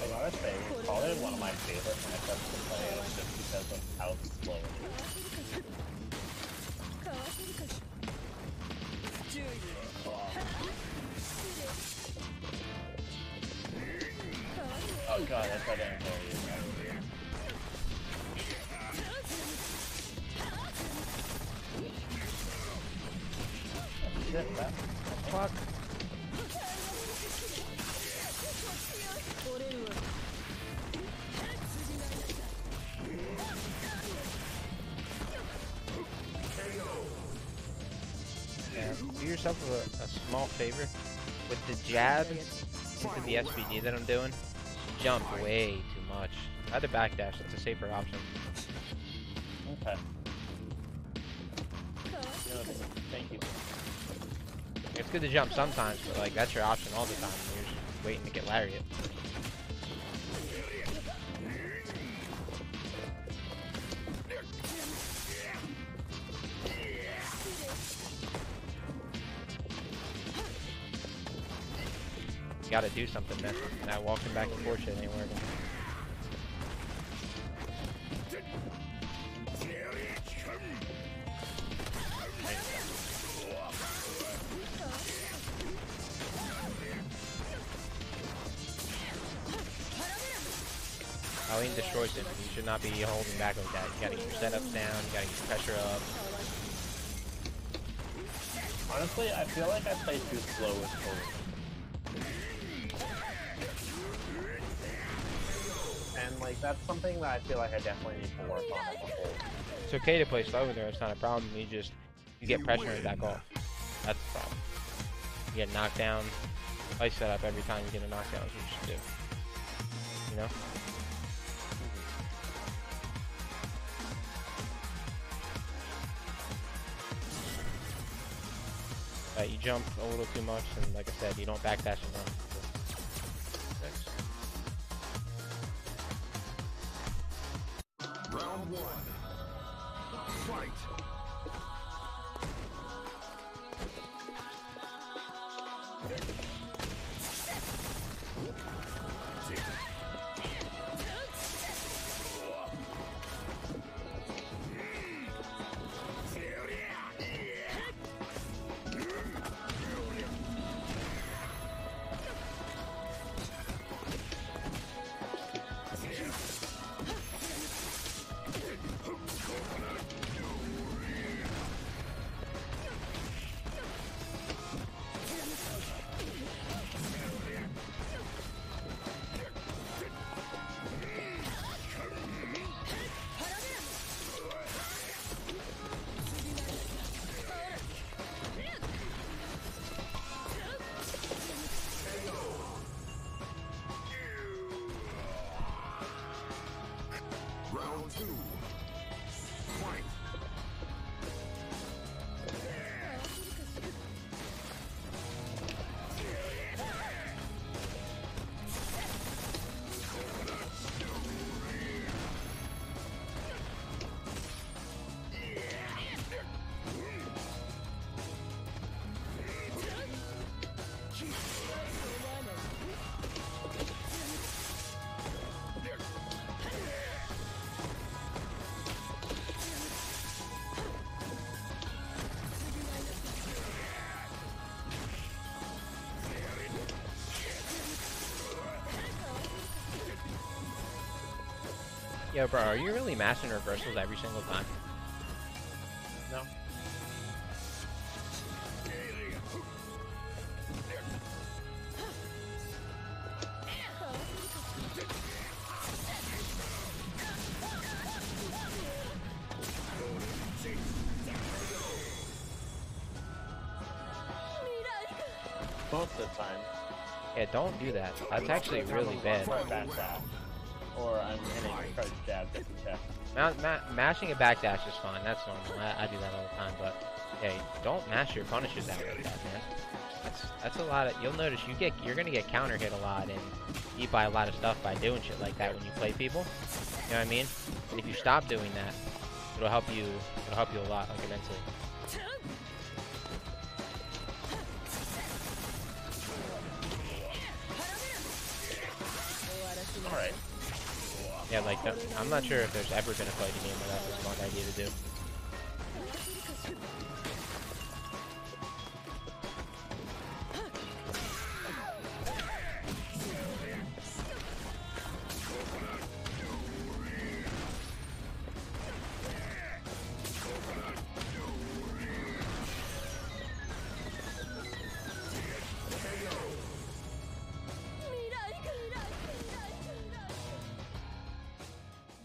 I gotta say, it's probably one of my favorite matchups to play just because of how slow it is. かわせるかし注意 Oh god, I thought I didn't carry you. Shit, that. fuck. 折れるわ Yeah, do yourself a small favor. With the jab into the SPD that I'm doing, jump way too much. Either backdash, it's a safer option. Okay. You know, thank you. It's good to jump sometimes, but like that's your option all the time. You're just waiting to get lariat. Gotta do something, man. Not walking back and forth shit ain't working. Aline destroys him. You should not be holding back like that. You gotta get your setups down, you gotta get your pressure up. Honestly, I feel like I play too slow with Cody. And like, that's something that I feel like I definitely need to work on as a whole. It's okay to play slow with her, it's not a problem. You get pressure and back off. That's the problem. You get knocked down. Play setup every time you get a knockdown is what you should do. You know? You jump a little too much, and like I said, you don't backdash enough. Round 1. Fight. Round 2. Fight. Yo, bro, are you really mastering reversals every single time? No. Most of the time. Yeah, don't do that. That's actually really bad. Or a backdash. Or I'm hitting a crouch jab just to check. Mashing a backdash is fine. That's normal. I do that all the time. But hey, don't mash your punishes out like that, man. That's a lot of. You'll notice you're gonna get counter hit a lot and eat by a lot of stuff by doing shit like that when you play people. You know what I mean? And if you stop doing that, it'll help you. It'll help you a lot, like immensely. Alright. Yeah, like, I'm not sure if there's ever been a fighting game where that's a smart idea to do.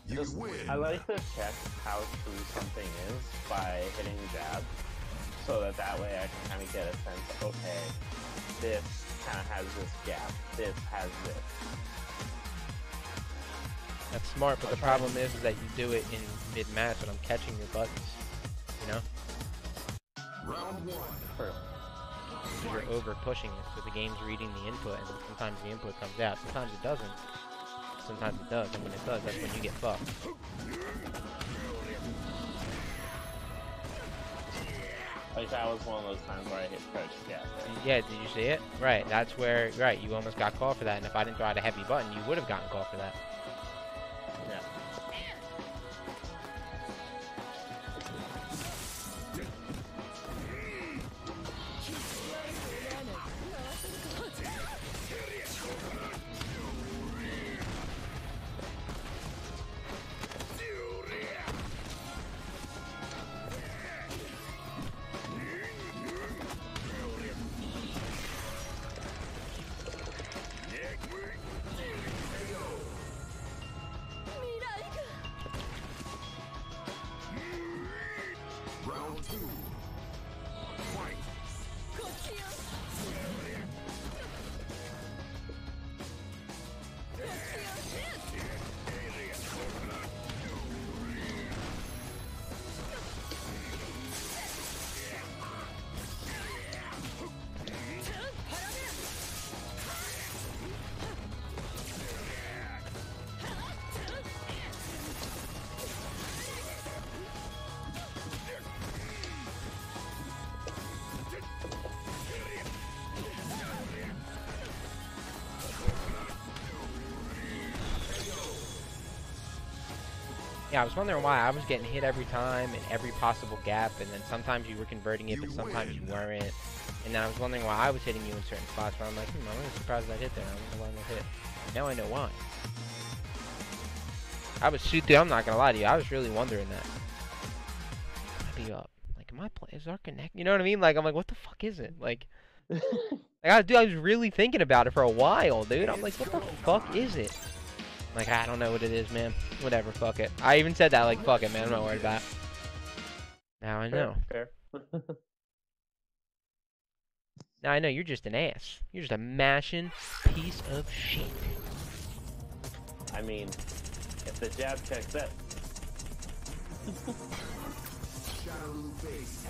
You win. I like to check how true something is by hitting jab, so that way I can kind of get a sense of, okay, this kind of has this gap, this has this. That's smart, but the problem is that you do it in mid-match and I'm catching your buttons, you know? Round 1. True. You're over-pushing it, so the game's reading the input, and sometimes the input comes out, sometimes it doesn't. Sometimes it does, and when it does, that's when you get fucked. Like that was one of those times where I hit crouch jab. Right? Yeah, did you see it? Right, that's where, right, you almost got called for that, and if I didn't throw out a heavy button, you would have gotten called for that. Yeah. Yeah, I was wondering why I was getting hit every time in every possible gap, and then sometimes you were converting it, but sometimes you weren't. And then I was wondering why I was hitting you in certain spots where I'm like, I'm really surprised I hit there. I don't know why I hit. Now I know why. I was dude, I'm not gonna lie to you. I was really wondering that. I'd be up. Like, am I playing? Is our connect? You know what I mean? Like, I'm like, what the fuck is it? Like, I was really thinking about it for a while, dude. I'm like, what the fuck is it? Like, I don't know what it is, man. Whatever, fuck it. I even said that, like, fuck it, man. I'm not worried about it. Now I know. Fair. Now I know you're just an ass. You're just a mashing piece of shit. I mean, if the jab checks that. Shadow base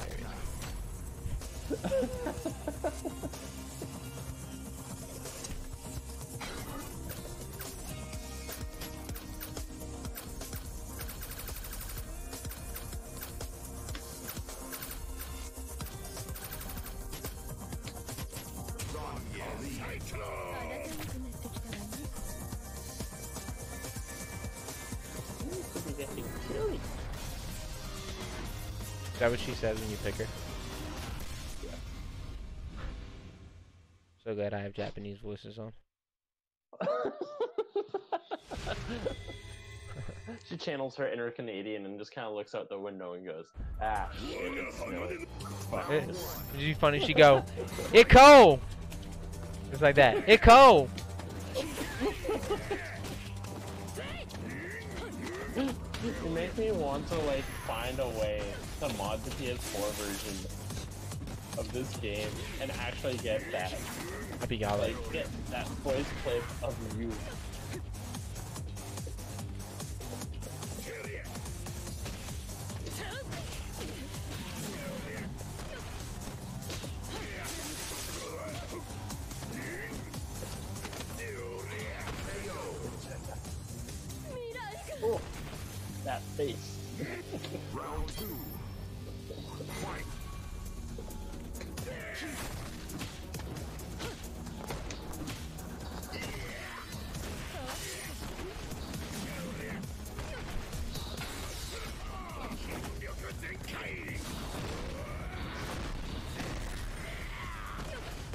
Is that what she says when you pick her? Yeah. So glad I have Japanese voices on. She channels her inner Canadian and just kind of looks out the window and goes, ah, shit, it's snowing. Fuck this. It's funny, she go, Iko! Just like that. Iko! It makes me want to, like, find a way to mod the PS4 version of this game and actually get that. I'd be golly. Like, get that voice clip of you. Oh, that face. Round 2. Fight.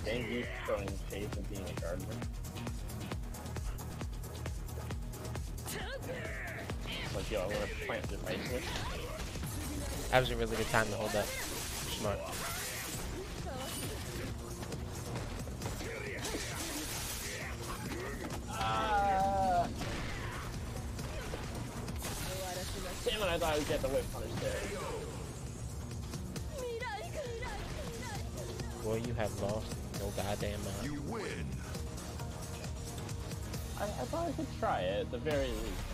Dang, you showing face and being a gardener. It's like, yo, I want to plant this ice switch. That was a really good time to hold up. Smart. Damn it, I thought I would get the whip punish there. Boy, you have lost no goddamn mind. You win. I thought I could try it at the very least.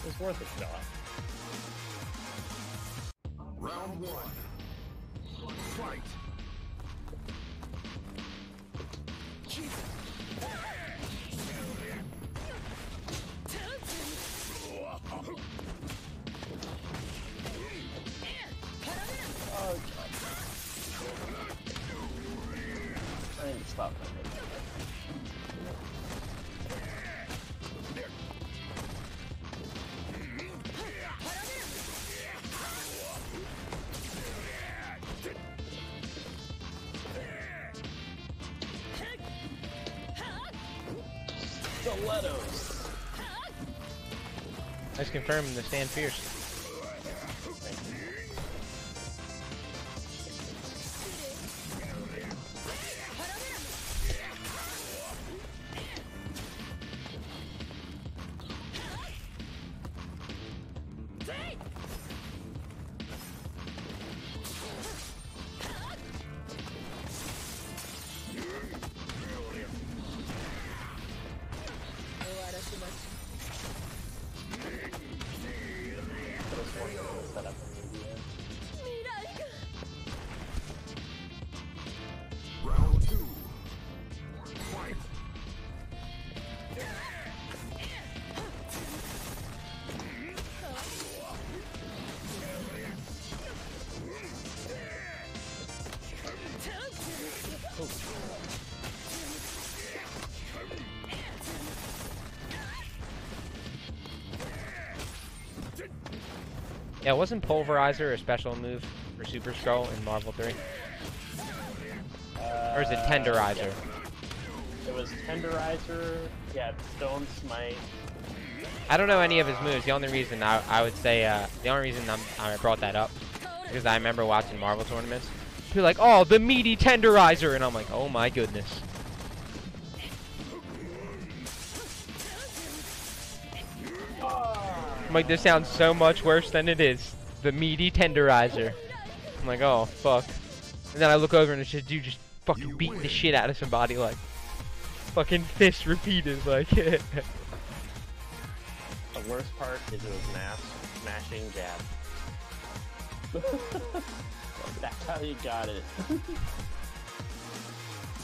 It's worth a shot. Round 1. Fight. Oh, God. I need to stop that. Stilettos. Let's confirm the stand fierce. Yeah, wasn't Pulverizer a special move for Super Skull in Marvel 3? Or is it Tenderizer? Yeah. It was Tenderizer, yeah, Stone Smite. I don't know any of his moves. The only reason I would say, the only reason I brought that up because I remember watching Marvel tournaments. People are like, oh, the meaty Tenderizer, and I'm like, oh my goodness. I'm like, this sounds so much worse than it is. The meaty Tenderizer. I'm like, oh fuck. And then I look over and it's just dude just fucking beating the shit out of somebody, like fucking fist repeated, like. The worst part is it was smashing jab. That's how you got it.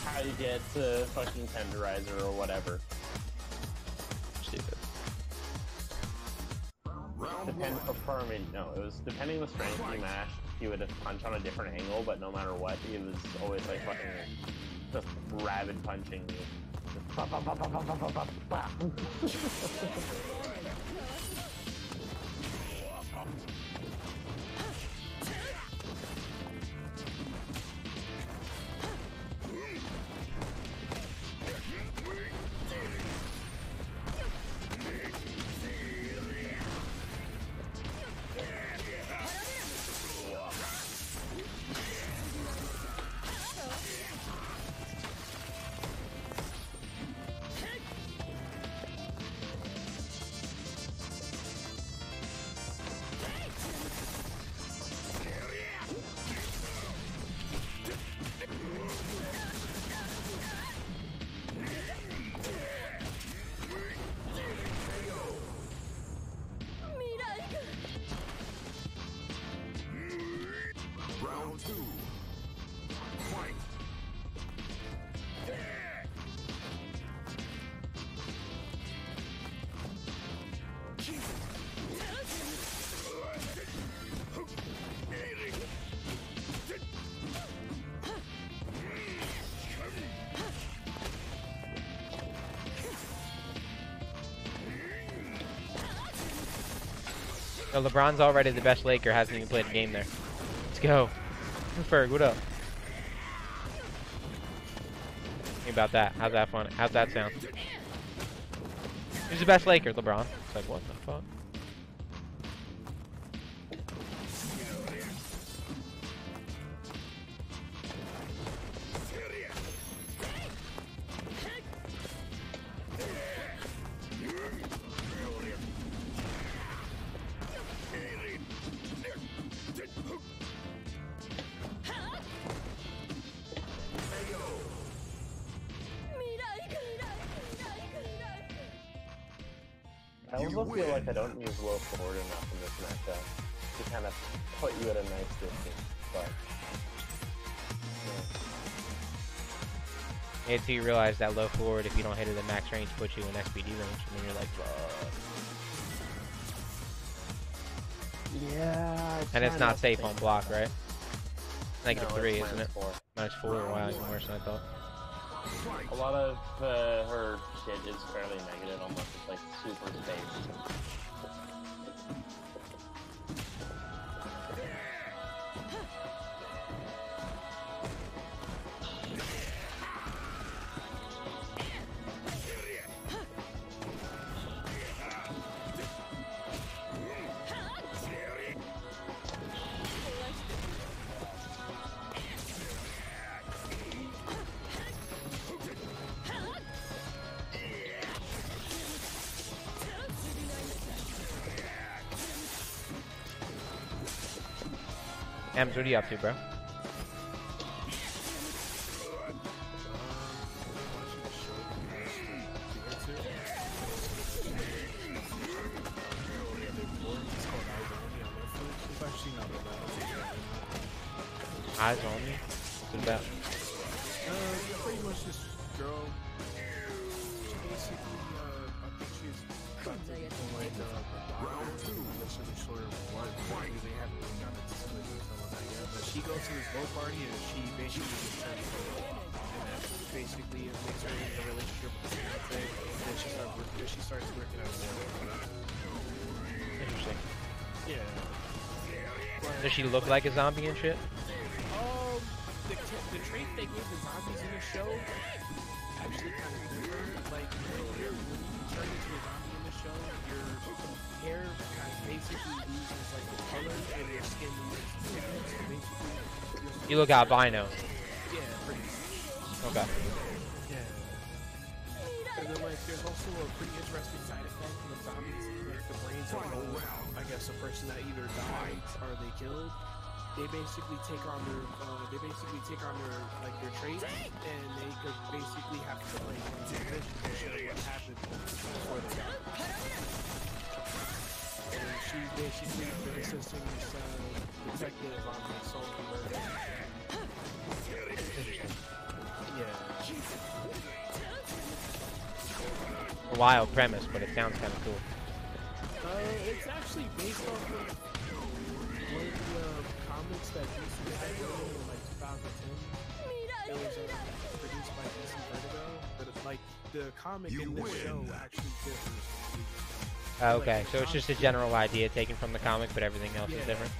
How you get the fucking Tenderizer or whatever. Stupid. Depending on the strength you mashed, he would have punched on a different angle, but no matter what, he was always like fucking just rabid punching you. Just bah, bah, bah, bah, bah, bah, bah, bah. Round 2. Fight. No, LeBron's already the best Laker, hasn't even played a game there. Let's go. Ferg, what up? Think about that. How's that fun? How's that sound? Who's the best Laker? LeBron. It's like, what the fuck? I also feel like I don't use low forward enough in this matchup to kind of put you at a nice distance, but Yeah, until you realize that low forward, if you don't hit it at max range, puts you in SPD range, and then you're like, fuck. yeah. And it's not safe on block, right? Negative No, 3, it's isn't it? -4. -4, wow, even worse than I thought. A lot of her shit is fairly negative, almost like super safe. Ems, what are you up to, bro? Eyes on me? What's it about? Pretty much this girl. She basically, I think she's about to become like a doctor. That's really sure what because they haven't really got a discipline or something like that yet. But she goes to this boat party and she basically gets turned for and that basically it makes her in a relationship with the fiance. And then she starts working at a war. Interesting. Yeah. Does she look like a zombie and shit? The trait they gave the zombies in the show actually kind of different. Like, when you turn into a zombie in the show, your hair kind of basically loses like the color and your skin loses pigments. So basically, You look albino. yeah, pretty much. Okay. Yeah. And then like, there's also a pretty interesting side effect with zombies. Like the brains of, I guess, a person that either died or they killed. They basically take on their, like their traits, and they could basically have to like vision to show what happened before they died. And she's basically been assisting this detective on the assault and murder. Yeah. A wild premise, but it sounds kind of cool. It's actually based off of one of the comics that DC had written in like 2010. It was produced by DC Vertigo, but like the comic in the show actually differs. Okay, so it's just a general idea taken from the comic, but everything else is different.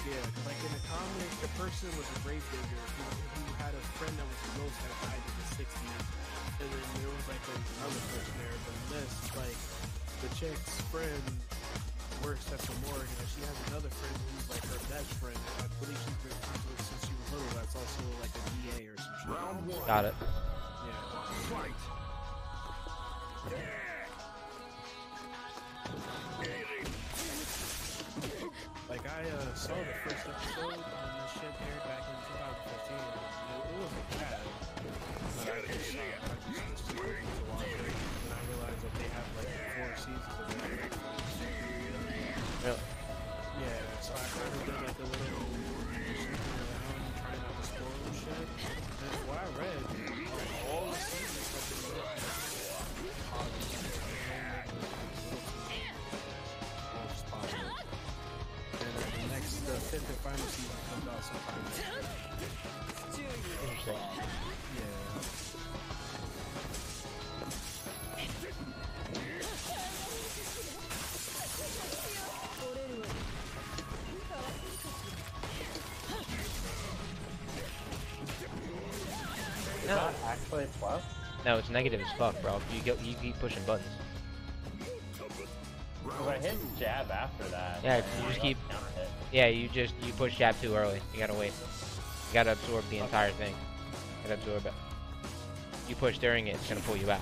Yeah, like in the comic, the person was a grave digger who had a friend that was a ghost that died in the 60s, and then there was like another person there. But in this, like the chick's friend works at the morgue, and she has another friend who's like her best friend. I believe she's been friends with since she was little. That's also like a DA or some shit. Round one. Got it. Yeah. Fight. Like I saw the first episode on this shit aired back in 2015. It wasn't bad, but I just to watch it, and I realized that they have like 4 seasons of it. Really? Yeah, so I kind of did like a little snooping around, trying not to spoil and shit. And what I read, all the seasons have been positive. And then the next, the 5th and final season comes out sometime. Interesting. Yeah. No. Not actually plus. No, it's negative as fuck, bro. You keep pushing buttons. Because I hit jab after that. Yeah, and you just I keep- counter hit. Yeah, you push jab too early. You gotta wait. You gotta absorb the entire thing. You gotta absorb it. You push during it, it's gonna pull you out.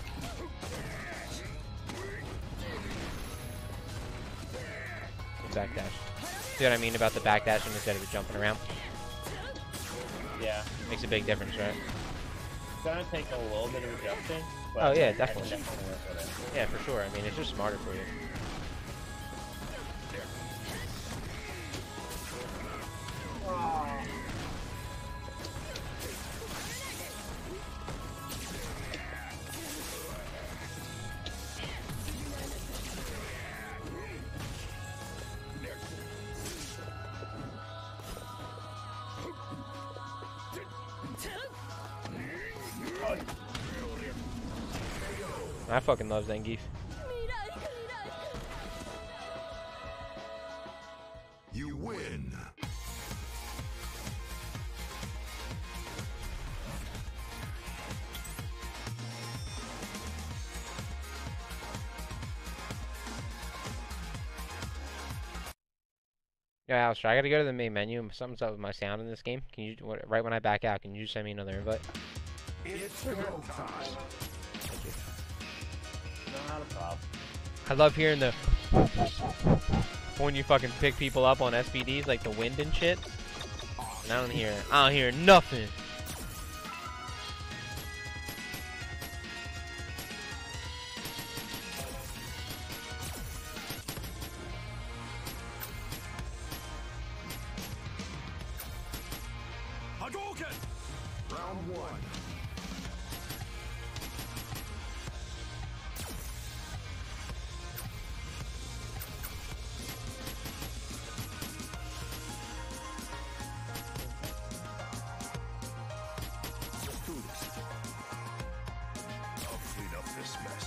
Backdash. See what I mean about the backdashing instead of jumping around? Yeah. Makes a big difference, right? It's gonna take a little bit of adjusting. But Oh, yeah, I can definitely. work with it. Yeah, for sure. I mean, it's just smarter for you. I fucking love Zangief. You win. Yeah, Alistair, I gotta go to the main menu. Something's up with my sound in this game. Can you, right when I back out, can you just send me another invite? It's go time. Not a problem. I love hearing the when you fucking pick people up on SPDs, like the wind and shit. And I don't hear nothing. Hadouken! Round one. Let's do this. I'll clean up this mess.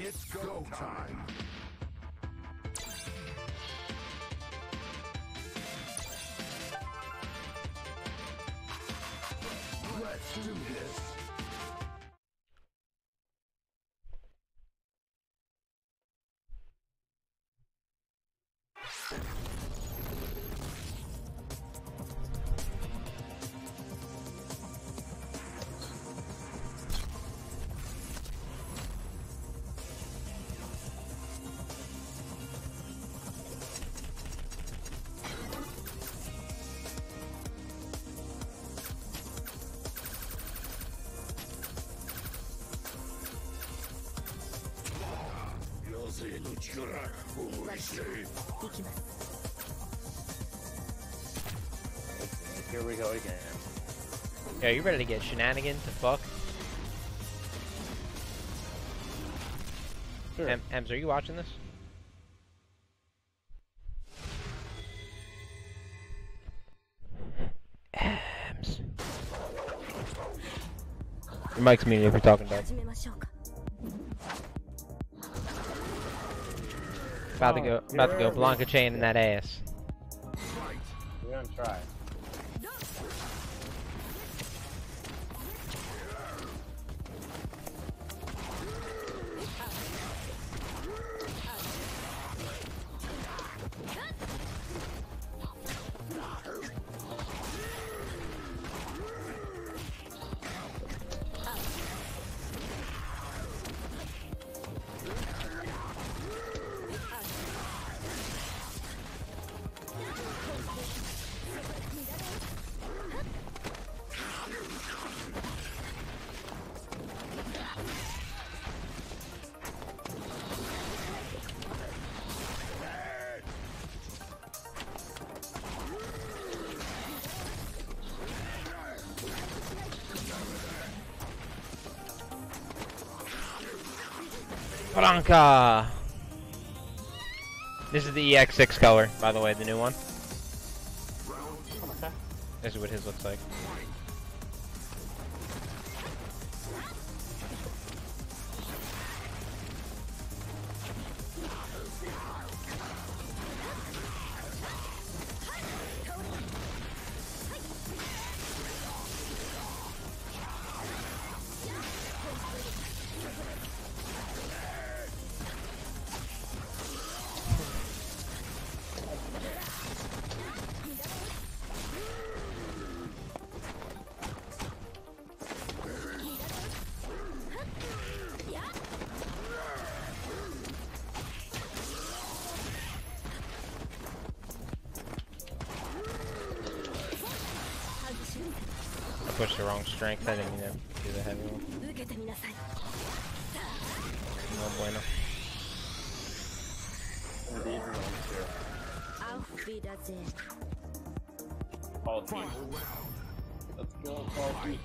It's go time. Let's do this. Here we go again. Yeah, you ready to get shenanigans to fuck? Sure. Ems, are you watching this? Ems. Your mic's muted if you're talking, Dad. 始めましょうか About to go Blanca chain in that ass. We're gonna try. Blanca! This is the EX6 color, by the way, the new one. This is what his looks like. I pushed the wrong strength, I didn't mean to do the heavy one. 受けてみなさい No bueno. Indeed, we're going Auf Wiedersehen to call it team. Let's go, call it team.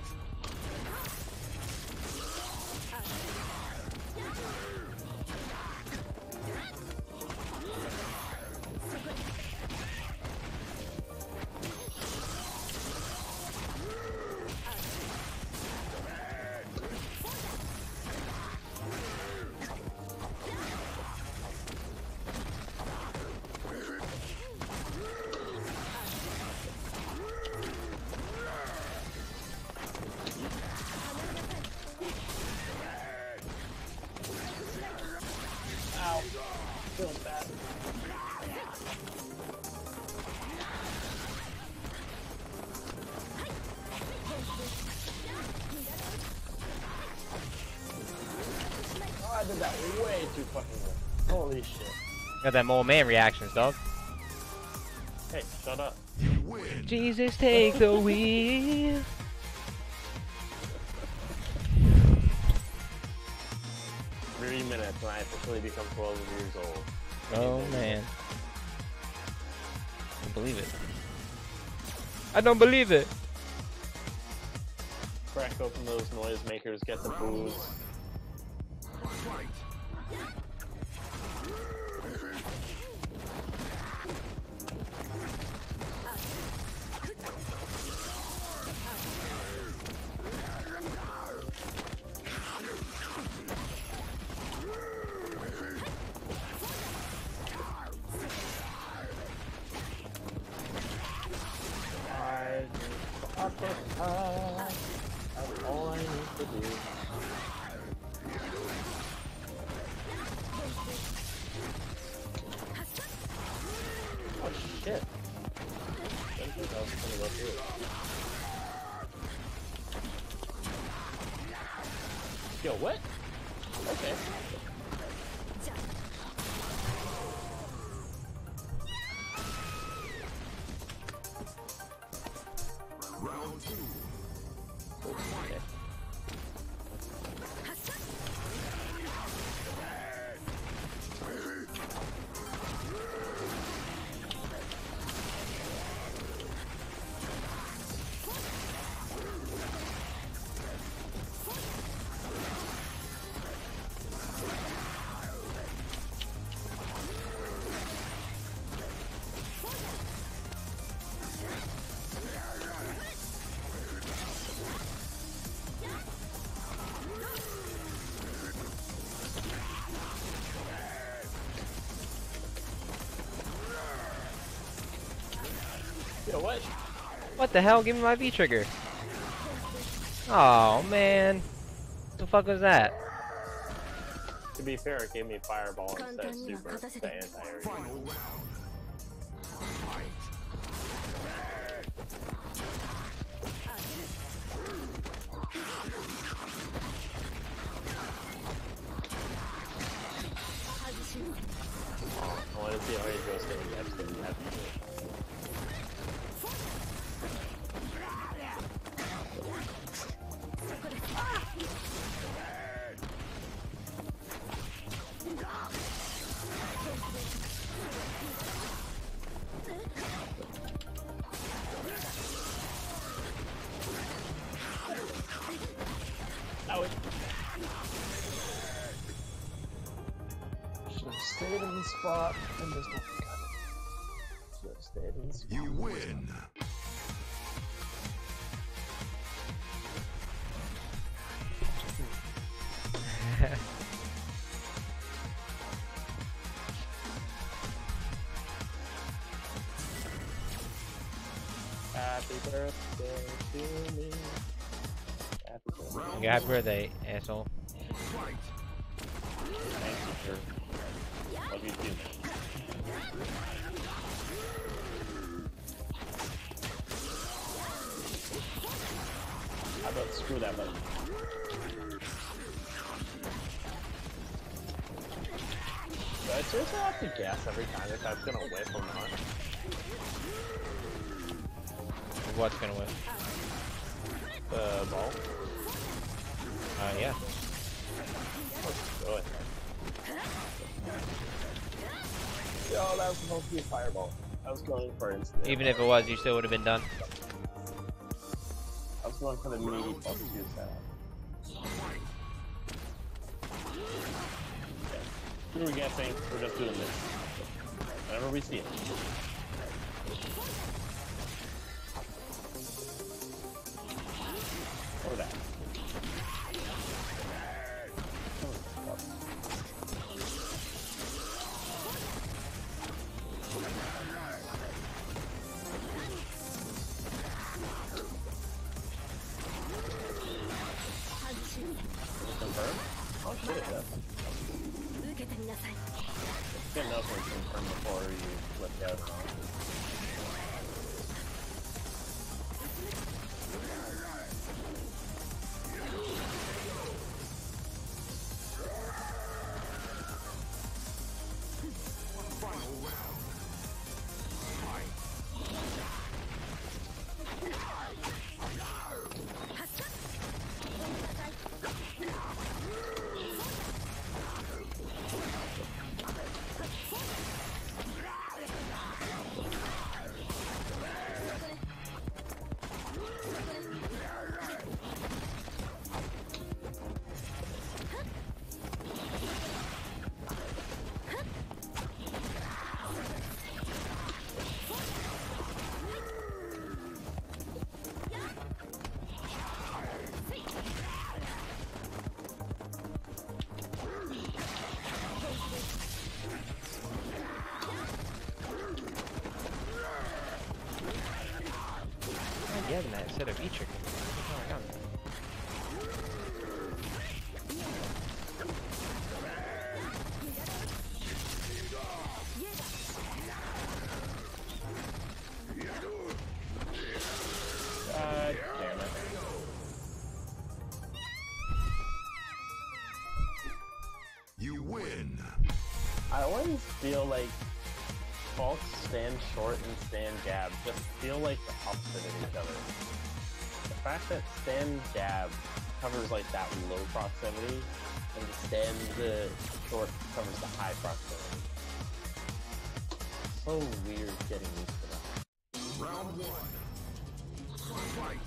Ow. Feeling bad. Oh, I did that way too fucking well. Holy shit. Got them old man reactions, dog. Hey, shut up. Jesus, take the wheel. 3 minutes and I officially become 12 years old. Oh man. I don't believe it. I don't believe it. Crack open those noisemakers, get the booze. Oh shit. Didn't think I was gonna go through it. Yo, what? Okay. Round 2. Okay. Yo, what? What the hell? Give me my V trigger. Oh man. What the fuck was that? To be fair, it gave me fireball instead of super, the anti-air. Final round. Fight. I want to see how he goes to the next. Should have stayed in the spot and just not cut it. Should have stayed in the spot. You win. Happy birthday to me. Happy birthday. Yeah, happy birthday, asshole. Fight. Thank you, sir. Love you too. How about screw that button? Do I seriously have to guess every time if that's gonna whip or not? What's gonna win? The ball? Yeah. Let's do it. Yo, that was supposed to be a fireball. I was going for instant. Even if it was, you still would have been done. I was going for the meaty +2 setup. We were guessing, we're just doing this. Whenever we see it. Or that. Confirm? Oh shit, it does. Good enough when it's confirmed before you flip out. Final round. Yeah, that instead of V trigger. Oh my god. I always feel like folks stand short and stand jab just feel like the opposite of each other. The fact that stand jab covers like that low proximity, and the stand short covers the high proximity. So weird getting used to that. Round one. Fight.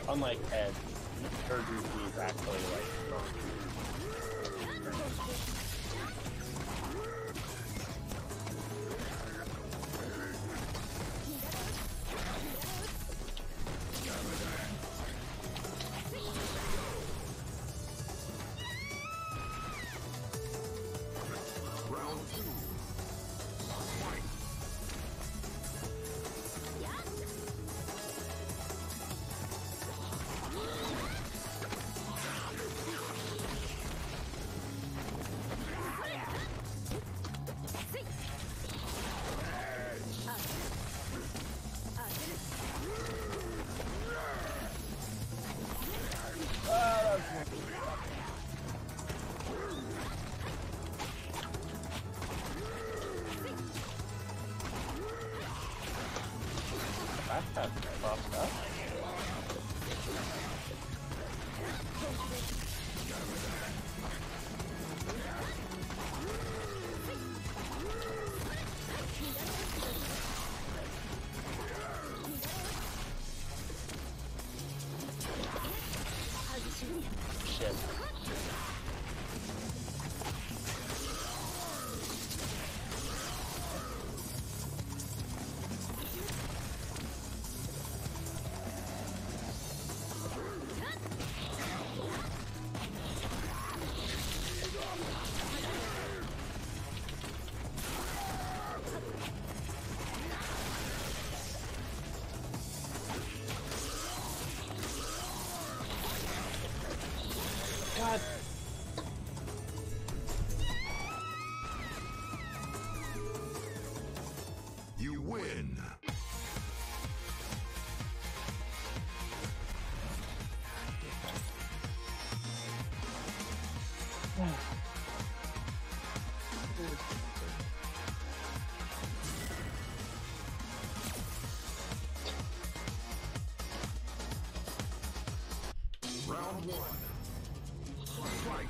Unlike Ed, her duty is actually like strong. Round two. Fight. That's crossed up. Shit. God. You win. Round one. Fight.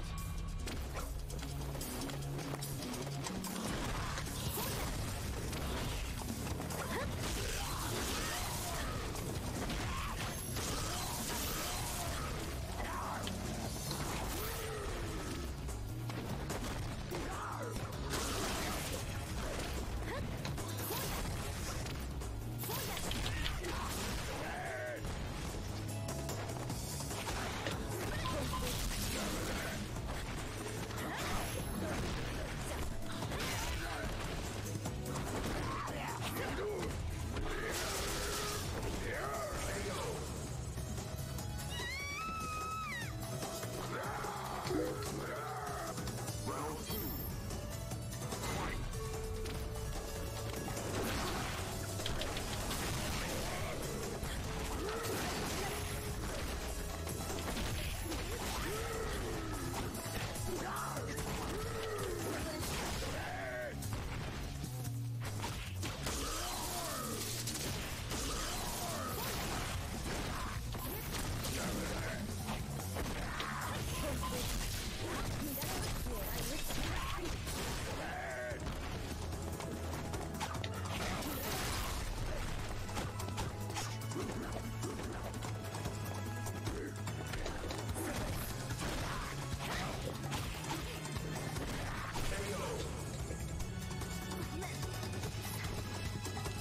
Round two. Fight.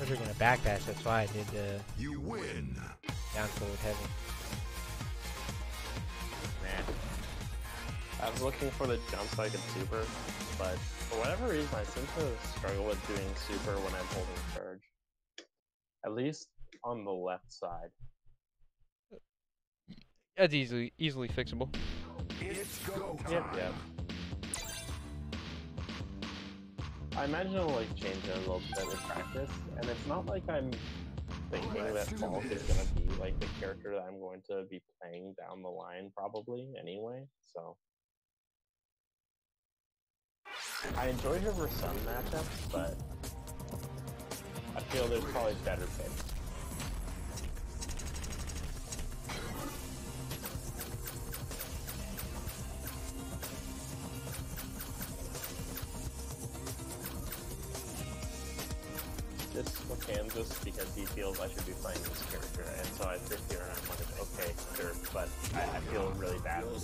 I was gonna backdash, that's why I did the You win. down forward heavy. Man. I was looking for the jump so I could super, but for whatever reason I seem to struggle with doing super when I'm holding charge. At least on the left side. That's easily fixable. It's go Yep, time. yep. I imagine it'll like change it a little bit with practice, and it's not like I'm thinking that Falk is gonna be like the character that I'm going to be playing down the line probably anyway, so. I enjoy her for some matchups, but I feel there's probably better picks. This for Kansas because he feels I should be playing this character, and so I sit here and I'm like, okay, sure, but I feel really bad for the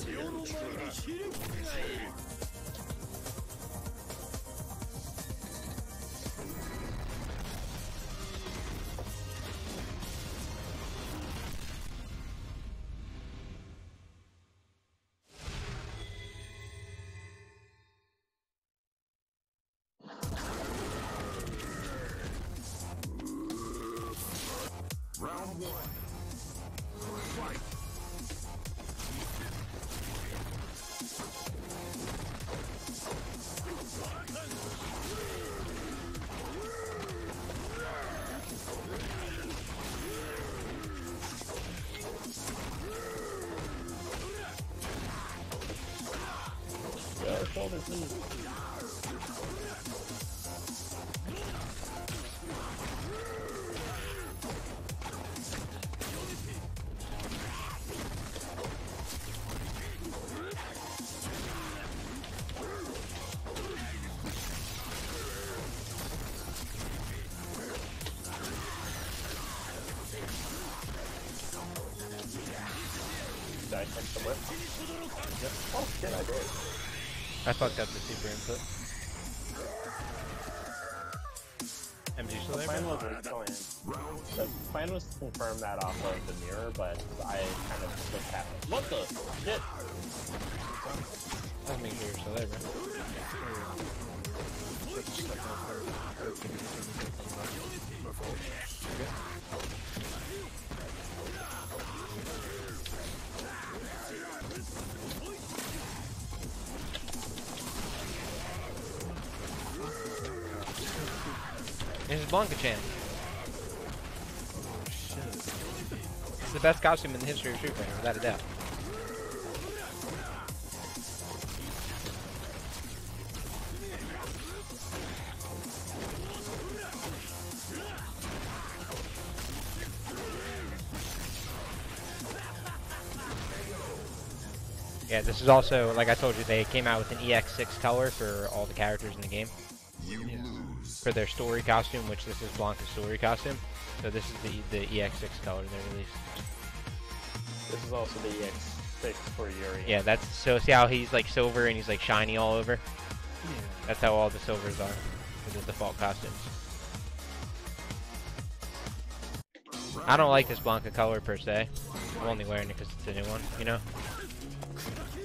Round one. Fight. Go, shoulder, please. Did I catch the whip? Yep. Oh shit, I did. I fucked up the super input. MG still The there? plan bro? was the plan was to confirm that off of the mirror, but I kind of just happened. What the shit? Let's make sure you're still there, bro. This is Blanca Chan. It's the best costume in the history of Street Fighter, without a doubt. Yeah, this is also, like I told you, they came out with an EX6 color for all the characters in the game. You lose. For their story costume, which this is Blanca's story costume. So this is the EX6 color they released. This is also the EX6 for Yuri. Yeah, that's, so see how he's like silver and he's like shiny all over? Yeah. That's how all the silvers are for the default costumes. I don't like this Blanca color per se. I'm only wearing it because it's a new one, you know?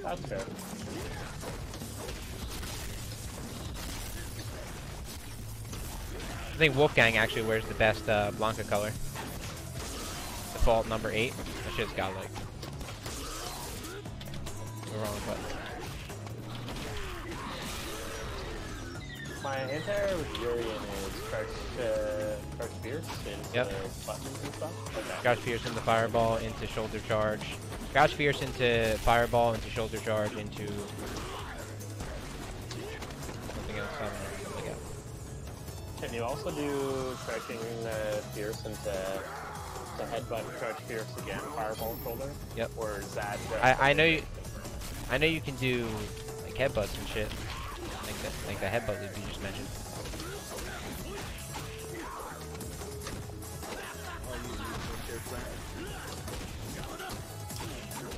That's fair. I think Wolfgang actually wears the best Blanca color. Default number 8. That shit's got like the wrong button. My anti-air with Yuri is crouch fierce into Yep. buttons and stuff. Okay. Scotch Fierce into Fireball, into Shoulder Charge. Scotch Fierce into Fireball, into Shoulder Charge, into something else. I don't know. Something else. Can you also do crouching fierce into headbutt crouch fierce again, fireball shoulder? Yep. Or is that? I know you can do like headbutts and shit. Like the headbutt loop you just mentioned.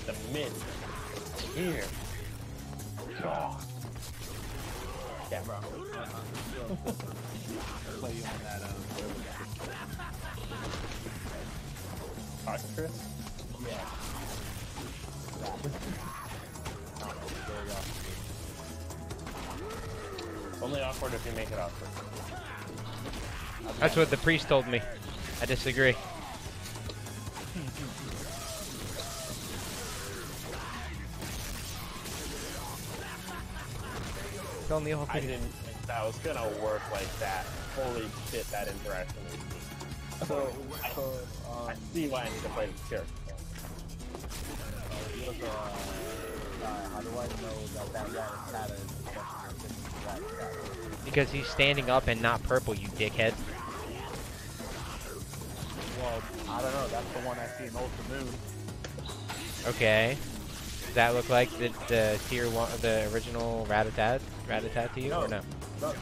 The mid here. Oh. Yeah, bro. Play you on that. Chris? Yeah. Very awesome. awkward if you make it awkward. That's what the priest told me. I disagree. Tell me all I didn't think that was gonna work like that. Holy shit, that interaction is neat. So, I see why I need to play this character. how do I know that Rattata is special Rattata? because he's standing up and not purple, you dickhead. Well, I don't know. That's the one I see in Ultra Moon. Okay. Does that look like the tier 1, the original Rattata to you, or no? No.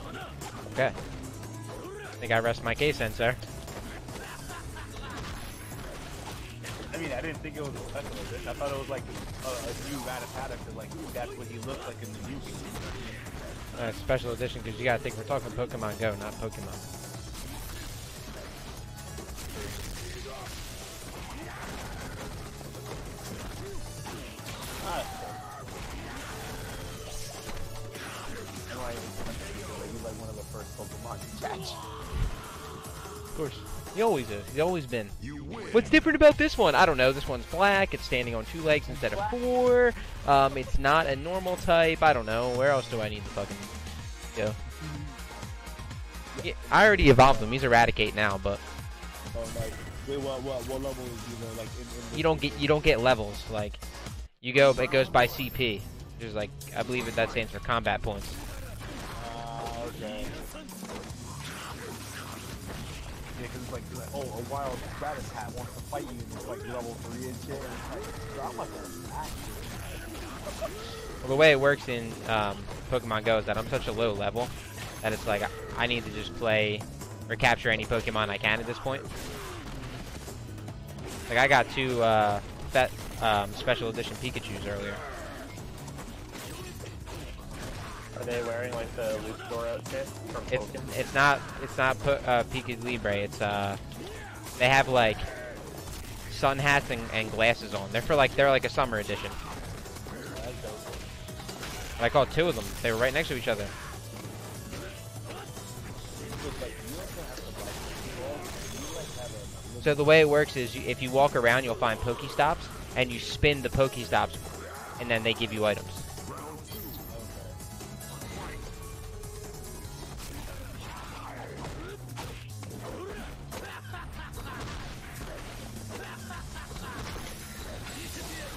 Okay. I think I rest my case then, sir. I mean, I didn't think it was a special edition. I thought it was like a new Rattata, because like that's what he looks like in the movie. Special edition, because you gotta think we're talking Pokemon Go, not Pokemon. He's like one of the first Pokemon to catch. Of course. He always is. He's always been. You win. What's different about this one? I don't know. This one's black. It's standing on 2 legs instead of 4. It's not a normal type. I don't know. Where else do I need to fucking go? Yeah, I already evolved him. He's Eradicate now, but Like, wait, what level is he though? Like you don't get levels. Like you go, it goes by CP. There's like, I believe that stands for combat points. Okay. Yeah, because it's like, oh, a wild Rattata wants to fight you, and it's like level 3 and shit. And it's like, bro, I'm like Well, the way it works in Pokemon Go is that I'm such a low level that it's like I need to just play or capture any Pokemon I can at this point. Like I got 2 special edition Pikachus earlier. Are they wearing like the Luchador outfit from Pokemon? It's not Pika Libre. It's they have like sun hats and glasses on. They're like a summer edition. I caught 2 of them. They were right next to each other. So the way it works is if you walk around, you'll find Pokestops, and you spin the Pokestops, and then they give you items.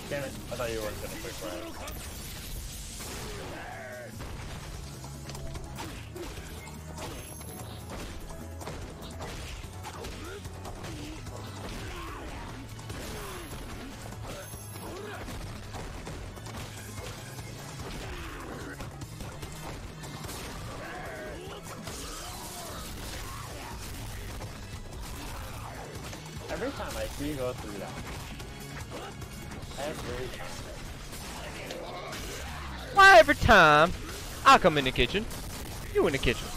Damn it, I thought you weren't gonna quick ride. Every time I see you go through that. Every time. Why every time I come in the kitchen, you in the kitchen,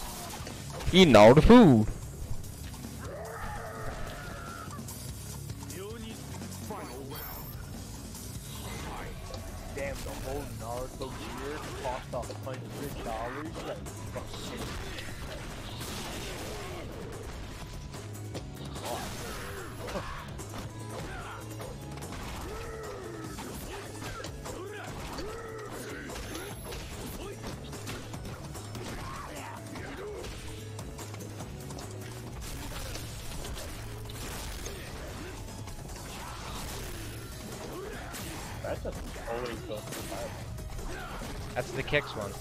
eating all the food. damn, the whole Naruto gear cost $100. Like, fucking That's just always goes to fire. That's the kicks one.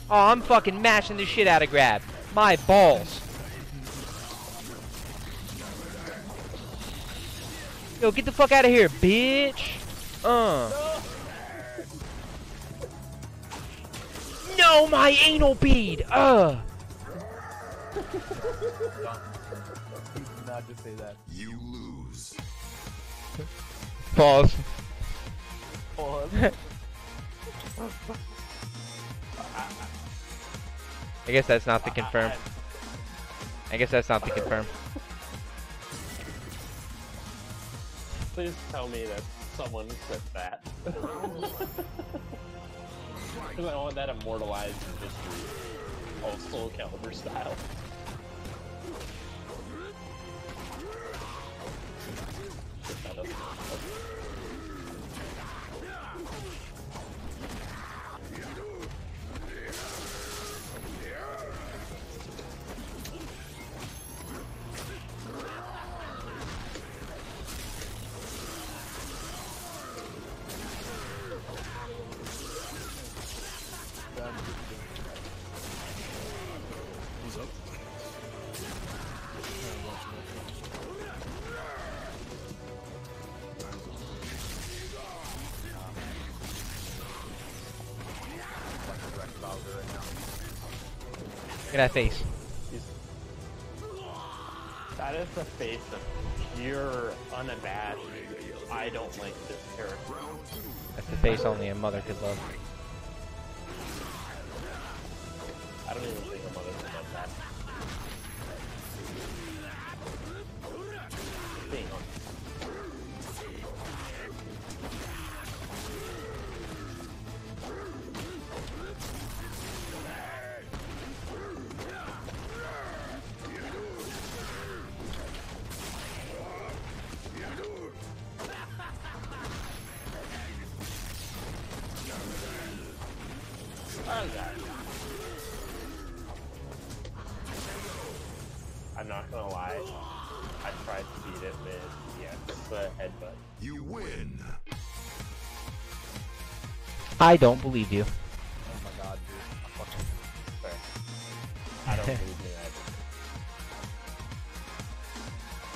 Oh, I'm fucking mashing the shit out of Grab. My balls. Yo, get the fuck out of here, bitch. No, my anal bead. do not just say that. You lose. Pause. Pause. I guess that's not the confirm. I guess that's not the confirm. Please tell me that someone clipped that. Because I want that immortalized in history. Oh, Soul Calibur style. What's up? Look at that face. That is the face of pure, unabashed, I don't like this character. That's the face only a mother could love. I don't even think a mother could love that. Being honest. I'm not gonna lie, I tried to beat it with, the headbutt. You win. I don't believe you. Oh my god, dude. I'm fucking Fair. I don't believe me either.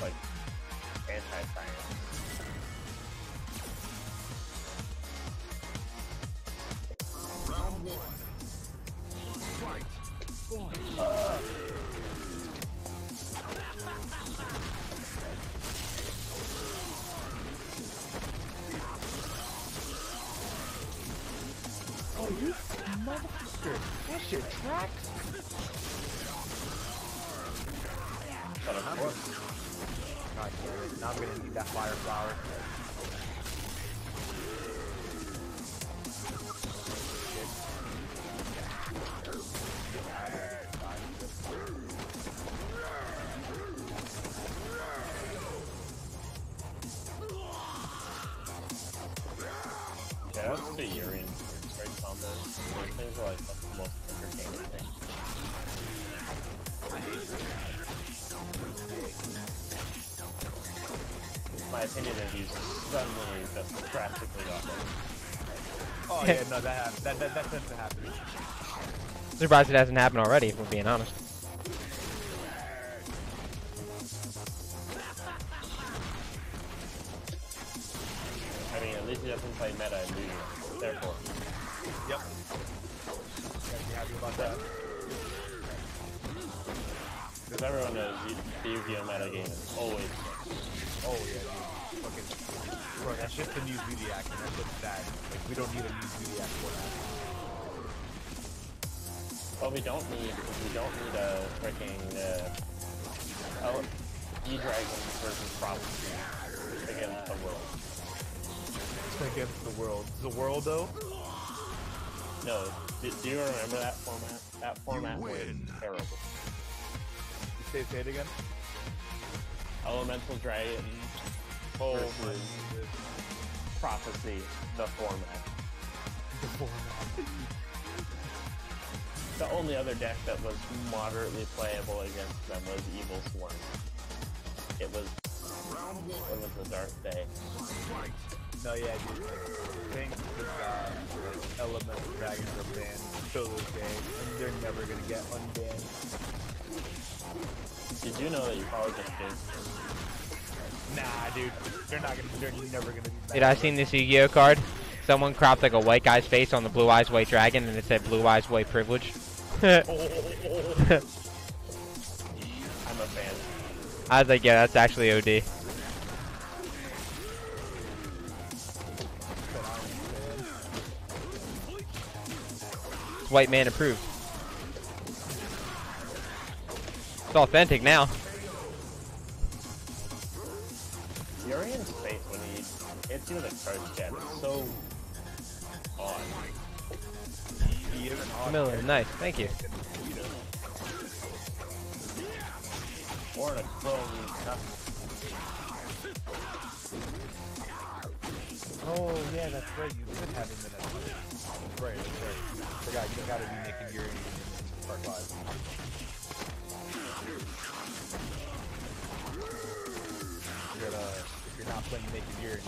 Like, anti-science. Round one. Fight. Oh, you motherfucker. That shit tracks. But of course, God damn it. Now I'm gonna need that fire flower. yeah, that's the Urian straight combos. Those things are like the most entertaining thing. My opinion is you suddenly just drastically got it. Oh yeah, no, that tends to happen. Surprised it hasn't happened already, if we're being honest. I mean, at least he doesn't play meta and do therefore. Yep. Gotta be happy about that. Because everyone knows the Yu-Gi-Oh meta game is always Oh yeah, dude. Fucking, bro, that's just the new Zodiac, and that's just sad. Like, we don't need a new Zodiac for that. Well, we don't need a freaking E-Dragon versus Prophecy against the world. Against the world. The world, though? No, do you remember that format? That format was win. terrible. Say it again? Elemental Dragon versus Prophecy, the format. The format. The only other deck that was moderately playable against them was Evil Swarm. It was a dark day. No, yeah, dude. Things with Elemental Dragons are banned till this day, and they're never gonna get unbanned. Did you know that you probably just did? Nah, dude. They're never gonna be banned. Dude, I seen this Yu-Gi-Oh card. Someone cropped like a white guy's face on the Blue Eyes White Dragon, and it said Blue Eyes White Privilege. I'm a fan. I was like, yeah, that's actually OD. White man approved. It's authentic now. Urian's face when he hits you with a charge jab is so odd. He is an odd Miller, character. nice, thank you. Or in a clone cup. Oh yeah, that's right. You could have him in a. Right, that's right. Forgot you gotta be making your Park Live. If you're not playing Naked Yuri,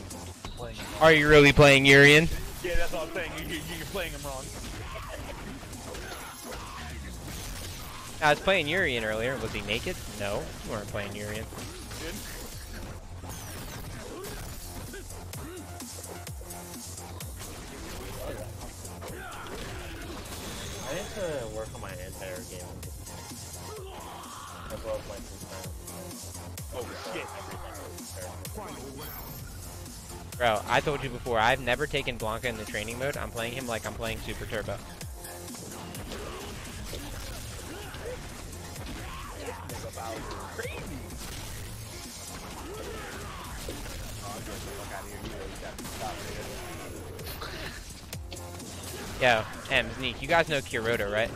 you're playing him wrong. Are you really playing Urian? Yeah, that's all I'm saying. You're playing him wrong. I was playing Urian earlier. Was he naked? No, you weren't playing Urian. Good. I need to work on my anti-air game. As well as my concern. Oh shit. Bro, I told you before, I've never taken Blanca in the training mode. I'm playing him like I'm playing Super Turbo. Yo, Zneek, you guys know Kuroda, right?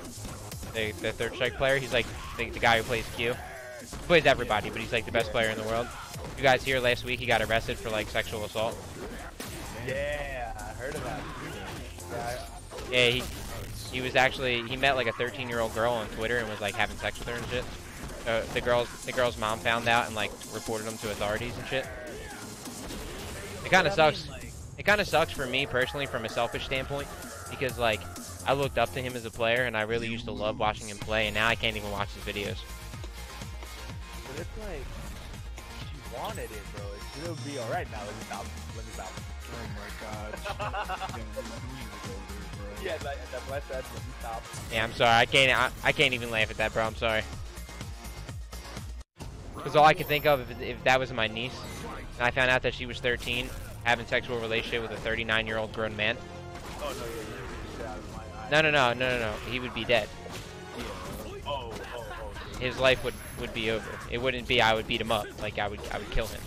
The third strike player. He's like the guy who plays Q. He plays everybody, but he's like the best player in the world. You guys here last week, he got arrested for like sexual assault. Yeah, I heard of that. Yeah, he was actually, he met like a 13-year-old girl on Twitter and was like having sex with her and shit. The girl's mom found out and like reported him to authorities and shit. It kind of sucks. It kind of sucks for me personally from a selfish standpoint because like I looked up to him as a player and I really used to love watching him play, and now I can't even watch his videos. But it's like she wanted it, bro. It'll be all right now. Let me stop. Oh my god. Yeah, that's what I said. Let me stop. Yeah, I'm sorry. I can't even laugh at that, bro. I'm sorry. Because all I could think of if that was my niece, and I found out that she was 13, having sexual relationship with a 39-year-old grown man. Oh no, you're out of my eye. No. He would be dead. Oh. His life would be over. It wouldn't be I would beat him up. Like I would kill him.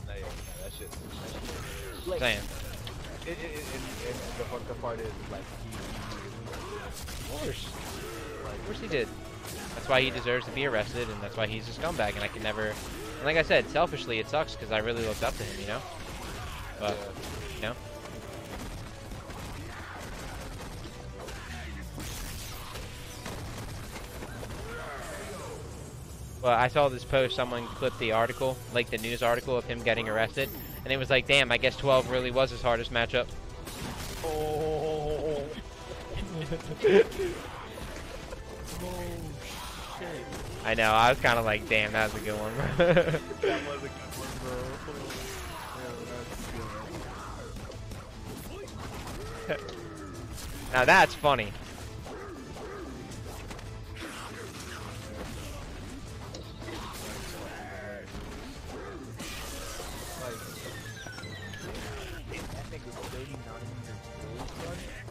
No, yeah, that shit. Saying. And the fucked up part is like Of course he did. That's why he deserves to be arrested, and that's why he's a scumbag. And I can never. And like I said, selfishly, it sucks because I really looked up to him, you know. But you know. Well, I saw this post, someone clipped the article, like the news article of him getting arrested, and it was like, damn, I guess 12 really was his hardest matchup. Oh. I know, I was kind of like, damn, that was a good one. That was a good one, bro. Yeah, that's good. Now that's funny.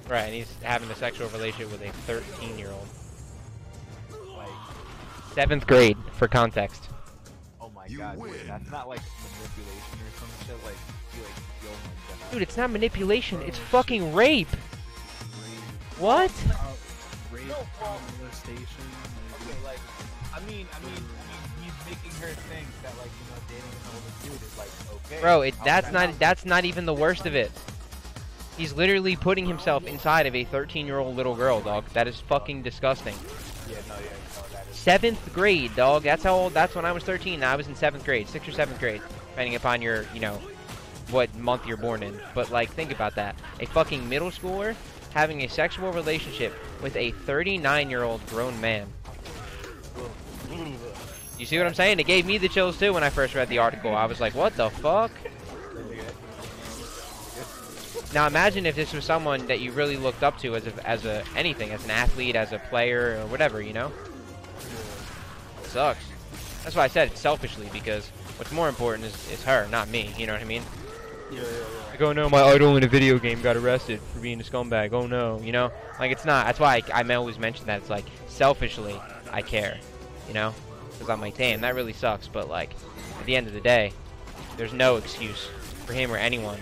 Right, and he's having a sexual relationship with a 13-year-old. Like, 7th grade, for context. oh my You god, dude, win. that's not like manipulation or some shit. Like, you like, yo, my god. Dude, it's not manipulation, it's fucking rape! What? Rape, No, well- molestation. Okay, like, I mean, he's making her think that, like, you know, dating an older dude is like okay. Bro, How that's would I not not even the worst of it. He's literally putting himself inside of a 13-year-old little girl, dog. That is fucking disgusting. Yeah, no, that is. 7th grade, dog. That's how old. That's when I was 13. I was in 7th grade, 6th or 7th grade, depending upon your, you know, what month you're born in. But like, think about that. A fucking middle schooler having a sexual relationship with a 39-year-old grown man. You see what I'm saying? It gave me the chills too when I first read the article. I was like, what the fuck? Now imagine if this was someone that you really looked up to as a anything, as an athlete, as a player, or whatever, you know? It sucks. That's why I said it selfishly, because what's more important is her, not me, you know what I mean? Yeah. Like, oh no, my idol in a video game got arrested for being a scumbag, oh no, you know? Like, it's not, that's why I always mention that, it's like, selfishly, I care, you know? Because I'm like, damn, that really sucks. But like, at the end of the day, there's no excuse for him or anyone.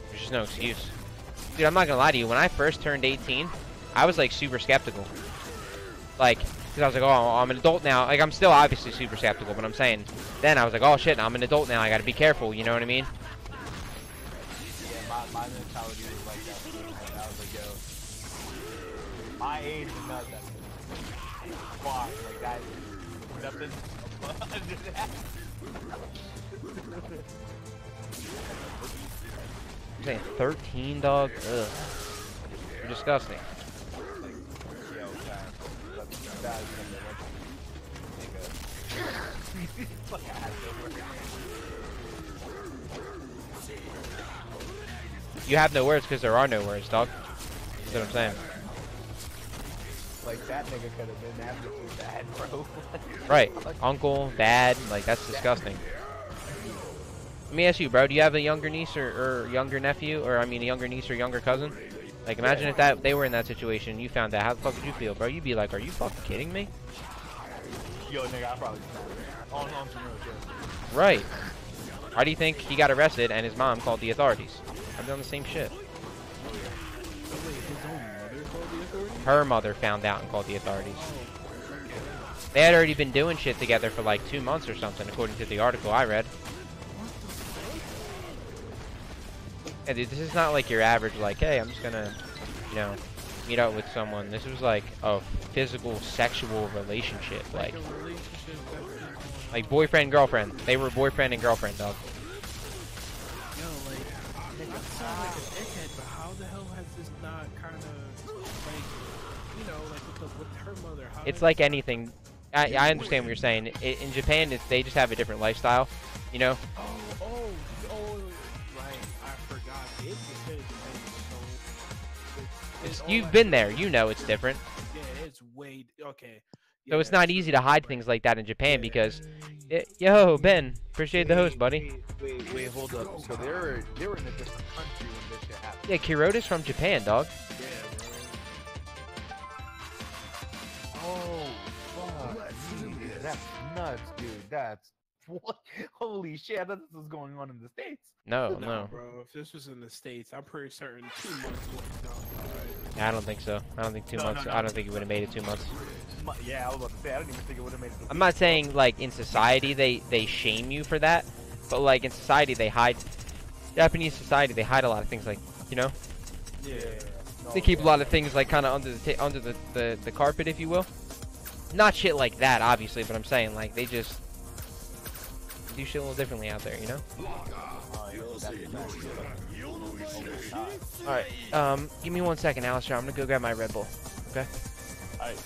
There's just no excuse. Dude, I'm not gonna lie to you. When I first turned 18, I was like super skeptical. Like, because I was like, oh, I'm an adult now. Like, I'm still obviously super skeptical, but I'm saying, then I was like, oh shit, I'm an adult now. I gotta be careful. You know what I mean? Yeah, my mentality was like that too. Like, I was like, yo, my age is not that. Fuck, like that. Nothing under that. I'm saying 13, dog. Ugh. You're disgusting. Yo, guys, that is something like, fuck out of You have no words because there are no words, dog. That's what I'm saying. Like, that nigga could have been absolutely bad, bro. Right. Uncle, dad, like, that's disgusting. Let me ask you, bro, do you have a younger niece or younger nephew? Or, I mean, a younger niece or younger cousin? Like, imagine if they were in that situation and you found out. How the fuck would you feel, bro? You'd be like, are you fucking kidding me? Yo, nigga, I probably on some real shit. Right. Why do you think he got arrested and his mom called the authorities? I've done the same shit. Wait, his own mother called the authorities? Her mother found out and called the authorities. They had already been doing shit together for like 2 months or something, according to the article I read. Yeah, dude, this is not like your average, like, hey, I'm just gonna, you know, meet up with someone. This was like a physical, sexual relationship, like a relationship that's like boyfriend, girlfriend. They were boyfriend and girlfriend, dog. yo, like, nigga, sound like a dickhead, but how the hell has this not kind of, like, you know, like, with her mother, how It's did- like anything. I understand what you're saying. In Japan, they just have a different lifestyle, you know? Oh, right, I forgot. It depends, so... You've been there. You know it's different. Yeah, it's way... Okay. So it's not easy to hide things like that in Japan because... yo, Ben. Appreciate the host, buddy. Wait, hold up. So they were in a different country when this shit happened. Yeah, Kirota's from Japan, dog. Yeah, bro. Oh, fuck. Dude, that's nuts, dude. That's what? Holy shit! I thought this was going on in the States. No, Nah, no. bro. If this was in the States, I'm pretty certain 2 months would have gone by. I don't think so. I don't think 2 months. I don't think it would have made it 2 months. Yeah, I was about to say, I don't even think it would have made it. I'm not saying like in society they shame you for that, but like in society they hide. Japanese society they hide a lot of things, like, you know, Yeah. they keep a lot of things like kind of under the carpet, if you will. Not shit like that, obviously, but I'm saying like they just do shit a little differently out there, you know. All right, give me 1 second, Alistair. I'm gonna go grab my Red Bull. Okay. Alright.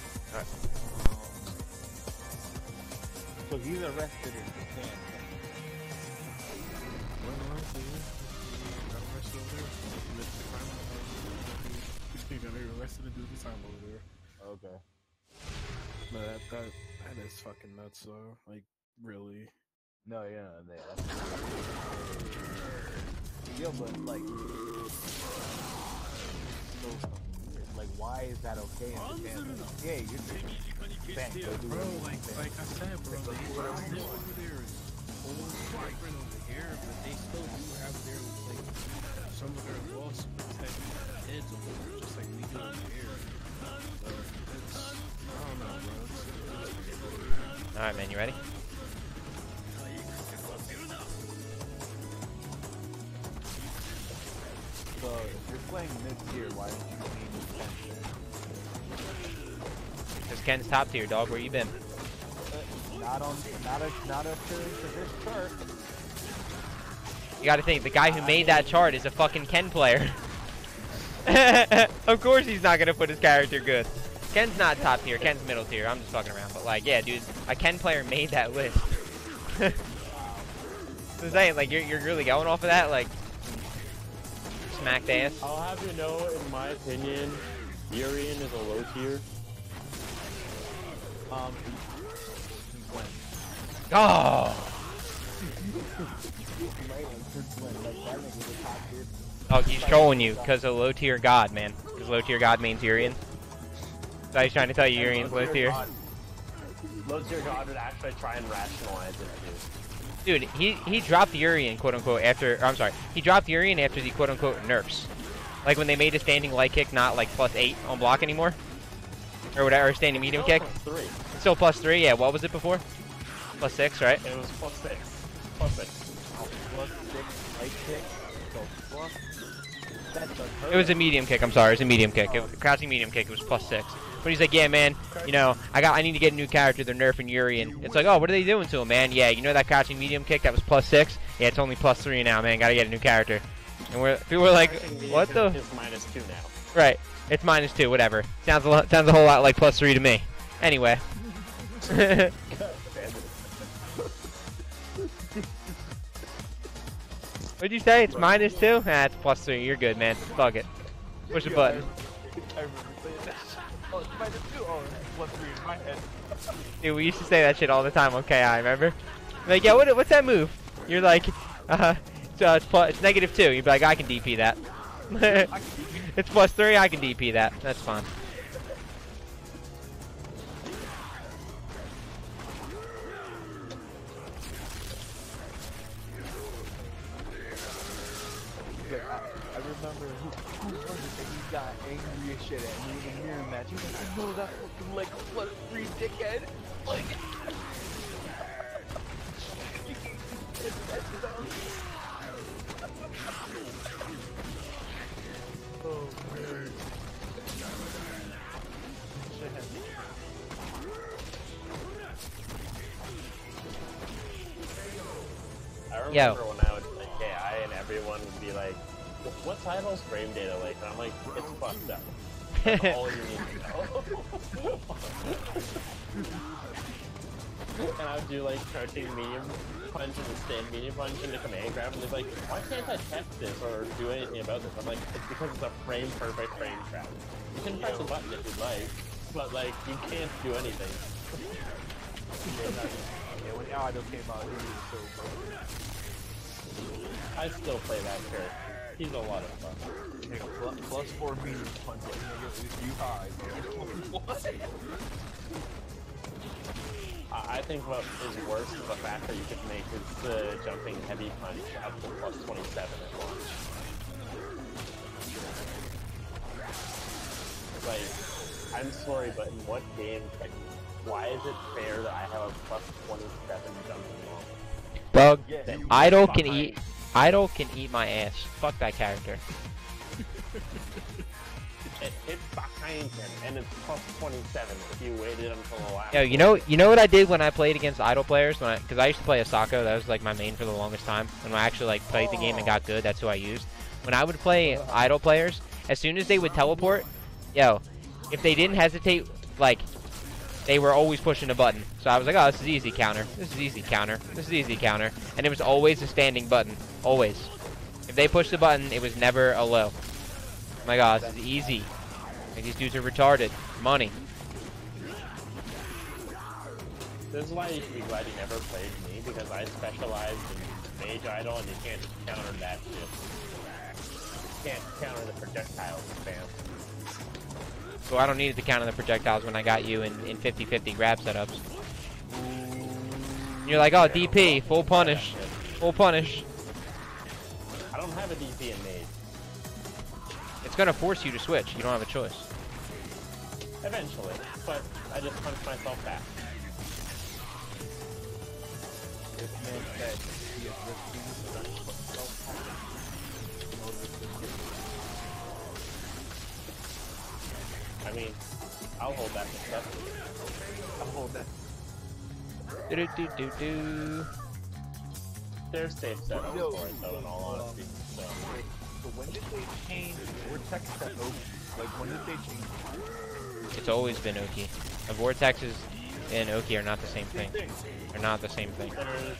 So he's arrested in Japan. He got arrested to do the time over there. Okay. But that is fucking nuts, though. Like, really. No, yeah, that's... Yo, but like, so, like, why is that okay in Japan? Yeah, you're Japan, so do Bro, it. like I said, bro, they live over there is whole different over here, but they still do have their, like, some of their laws to protect kids over there, just like we do over here. But it's, I don't know, bro. All right, man. You ready? So if you're playing mid-tier, why don't you mean Because Ken's top tier, dog. Where you been? not according to this chart. You gotta think, the guy who made that chart is a fucking Ken player. Of course he's not gonna put his character good. Ken's not top tier, Ken's middle tier. I'm just fucking around. But like, yeah, dude, a Ken player made that list. I'm saying, like, you're really going off of that? Like, smacked ass? I'll have you know, in my opinion, Urian is a low tier. When? Oh! Oh, he's trolling you because of low tier god, man. Because low tier god means Urian. So he's trying to tell you Urian's low tier. low tier god would actually try and rationalize it Dude, he dropped Urian, quote unquote, after. Or, I'm sorry, he dropped Urian after the quote unquote nerfs. Like when they made a standing light kick not like +8 on block anymore, or whatever, standing medium kick. +3. Still +3. Yeah, what was it before? +6, right? It was +6. +6. +6 light kick. So plus. That does hurt. It was a medium kick. I'm sorry, it was a medium kick. Crouching medium kick. It was +6. But he's like, yeah, man. You know, I need to get a new character. They're nerfing Urian. It's like, oh, what are they doing to him, man? Yeah, you know that crouching medium kick that was +6? Yeah, it's only +3 now, man. Gotta get a new character. And people were like, what the? It's -2 now. Right. It's -2. Whatever. Sounds a whole lot like +3 to me. Anyway. What'd you say? It's -2? Ah, it's +3. You're good, man. Fuck it. Push the button. I remember saying that. Oh, it's -2. Oh, it's +3 in my head. Dude, we used to say that shit all the time on KI, remember? Like, yeah, what's that move? You're like, it's -2. You'd be like, I can DP that. It's +3, I can DP that. That's fine. I remember who was it that he got angry as shit at me in the mirror match. He was like, no, that fucking like +3 dickhead. Like, oh man. I remember when I would play KI and everyone would be like, what title's frame data like? And I'm like, it's fucked up. That's all you need to know. And I would do like crouching medium punch and stand medium punch into command grab, and they're like, why can't I test this or do anything about this? I'm like, it's because it's a frame perfect frame trap. You can press a button if you'd like, but like, you can't do anything. Yeah, when Idol came out, he was so good. I still play that character. He's a lot of fun. Like, +4 medium punch. If you high, man. What? I think what is worse is the fact that you could make the jumping heavy punch up to +27 at launch. Like, I'm sorry, but in what game, like, why is it fair that I have a +27 jumping wall? Bug. Yeah, Idol can eat my ass. Fuck that character. It hits behind him, and it's +27 if you waited until the last. Yo, you know what I did when I played against Idol players? Because I used to play Asako. That was like my main for the longest time. When I actually like played the game and got good, that's who I used. When I would play Idol players, as soon as they would teleport, yo, if they didn't hesitate, like, they were always pushing a button. So I was like, oh, this is easy counter. This is easy counter. This is easy counter. And it was always a standing button. Always. If they pushed the button, it was never a low. Oh my god, this is easy. Like, these dudes are retarded. Money. This is why you should be glad you never played me, because I specialize in Mage Idol, and you can't counter that shit. You can't counter the projectiles, fam. So I don't need to counter the projectiles when I got you in 50-50 grab setups. You're like, oh, DP, full punish. Full punish. I don't have a DP in Mage. It's gonna force you to switch. You don't have a choice. Eventually, but I just punch myself back. This man said he is risking I mean, I'll hold that success. I'll hold that. Do-do-do-do-do. There's safe setups for it, though, in all honesty. So. So when did they change Vortex to Oki? Like, when did they change? It's always been Oki. The Vortexes and Oki are not the same thing. They're not the same thing. There's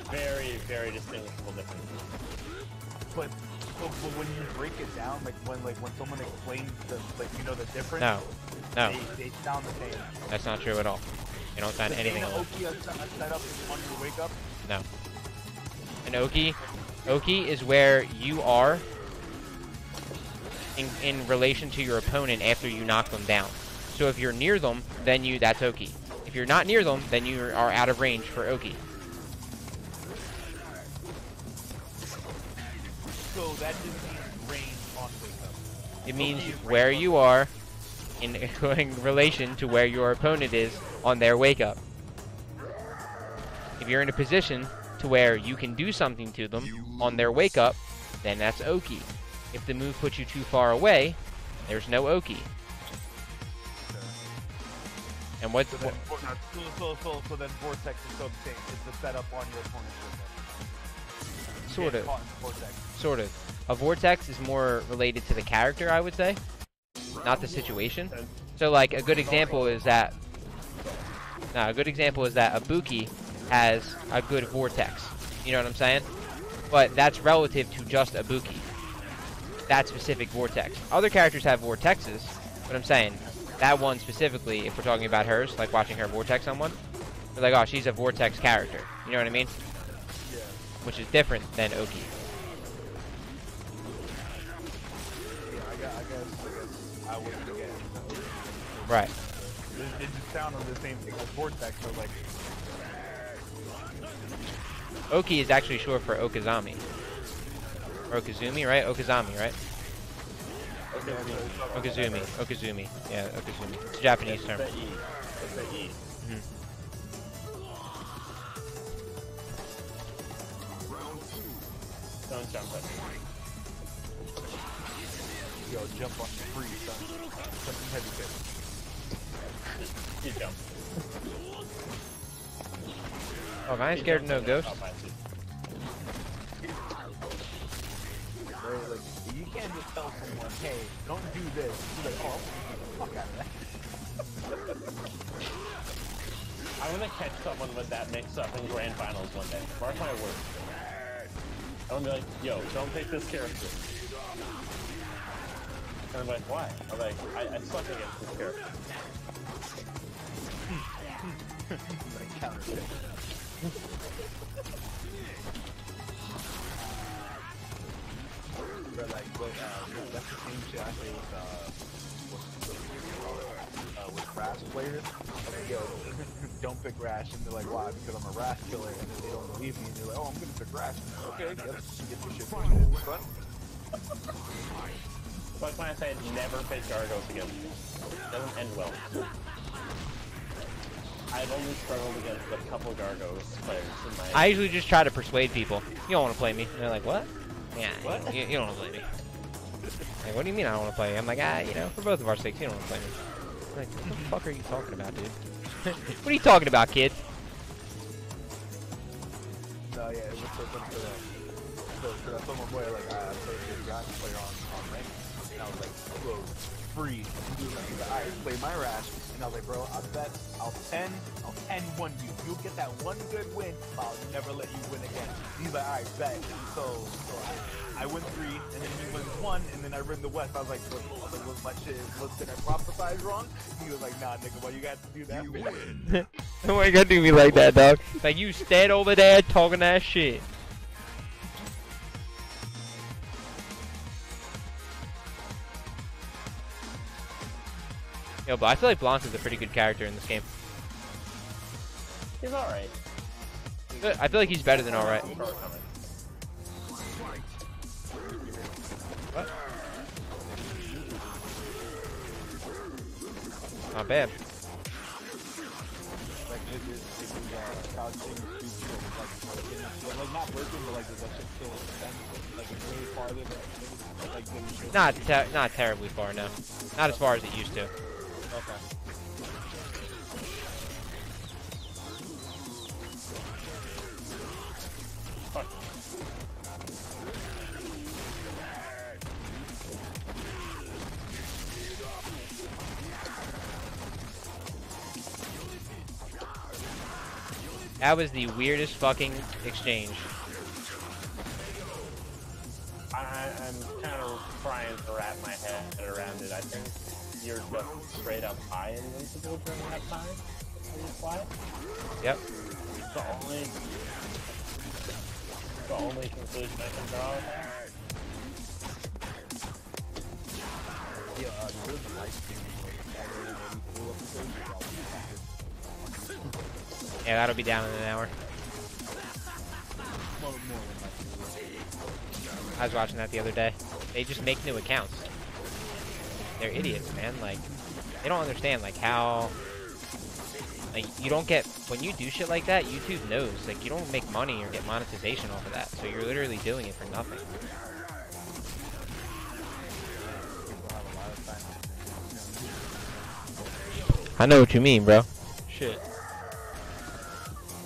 very, very distinguishable differences. But when you break it down, like when someone explains the the difference. No. They sound the same. That's not true at all. You don't sound anything alike. Oki set up on your wake up. No. An Oki is where you are in relation to your opponent after you knock them down. So if you're near them, then that's Oki. If you're not near them, then you are out of range for Oki. So that just means range on wake up. It means Oki is where range you are in relation to where your opponent is on their wake up. If you're in a position to where you can do something to them on their wake up, then that's Oki. If the move puts you too far away, there's no Oki. And what's So then, so then Vortex is still the same. It's the setup on your opponent's wake up. sort Get of, caught in Vortex. sort of. A vortex is more related to the character, I would say, not the situation. So like a good example is that a Ibuki has a good vortex. You know what I'm saying? But that's relative to just Ibuki. That specific vortex. Other characters have vortexes, but I'm saying that one specifically, if we're talking about hers, like watching her vortex someone, we're like, oh, she's a vortex character. You know what I mean? Yeah. Which is different than Oki. Yeah, I guess I wouldn't forget. Right. It just sounded the same thing as Vortex, so like, Oki is actually short for Okazami. Or Okazumi, right? Okazami, right? Okazumi. Okazumi. Yeah, Okazumi. It's a Japanese term. It's the E. It's the E. Don't jump it. yo, jump on the free, son. Something heavy hit. You jump. Oh, am I scared of no ghost? Right? Like, you can't just tell someone, hey, don't do this. You're like, oh, fuck out of that. I'm gonna catch someone with that mix-up in grand finals one day. Mark my words. I'm gonna be like, yo, don't pick this character. And I'm like, why? I'm like, I suck against this character. Like, counter hit. But like, that's the same shit I say with Rash players. I'm like, yo, don't pick Rash, and they're like, why? Because I'm a Rash killer, and then they don't believe me, and they're like, oh, I'm gonna pick Rash. Okay, get your shit pushed in, son. That's why I say never pick Gargos against me. Doesn't end well. I've only struggled against a couple Gargos players in my. I usually just try to persuade people. You don't want to play me. And they're like, what? Yeah, What? You don't want to play me. Like, what do you mean I don't want to play you? I'm like, you know, for both of our sakes, you don't want to play me. I'm like, what the fuck are you talking about, dude? What are you talking about, kid? No, yeah, it was so funny for that. So I told my boy, like, I played this guy player on rank, and I was like, bro, free. And he was like, alright, play my Rash. And I was like, bro, I bet I'll 10-1 you. You'll get that one good win, but I'll never let you win again. And he's like, alright, bet. So I win 3, and then he wins 1, and then I win the West. I was like, was my shit, did I prophesize wrong? He was like, nah, nigga, why you got to do that? You win. Why you gotta do me like that, dog? Like, you stand over there talking that shit. Yo, but I feel like Blanca's a pretty good character in this game. He's alright. I feel like he's better than alright. What? Not bad. Like, it was couching, like, not breaking, but like, that shit still extends, like, way farther than, like, than you should. Not terribly far, no. Not as far as it used to. Okay. That was the weirdest fucking exchange. I'm kind of trying to wrap my head around it. I think you're just straight up high invincible during that time when you fly. Yep. The only conclusion I can draw with that. Yeah, there's a light stream where you Yeah, that'll be down in an hour. More than likely. I was watching that the other day. They just make new accounts. They're idiots, man. Like, they don't understand, like, how... Like, you don't get... When you do shit like that, YouTube knows. Like, you don't make money or get monetization off of that. So you're literally doing it for nothing. I know what you mean, bro. Shit.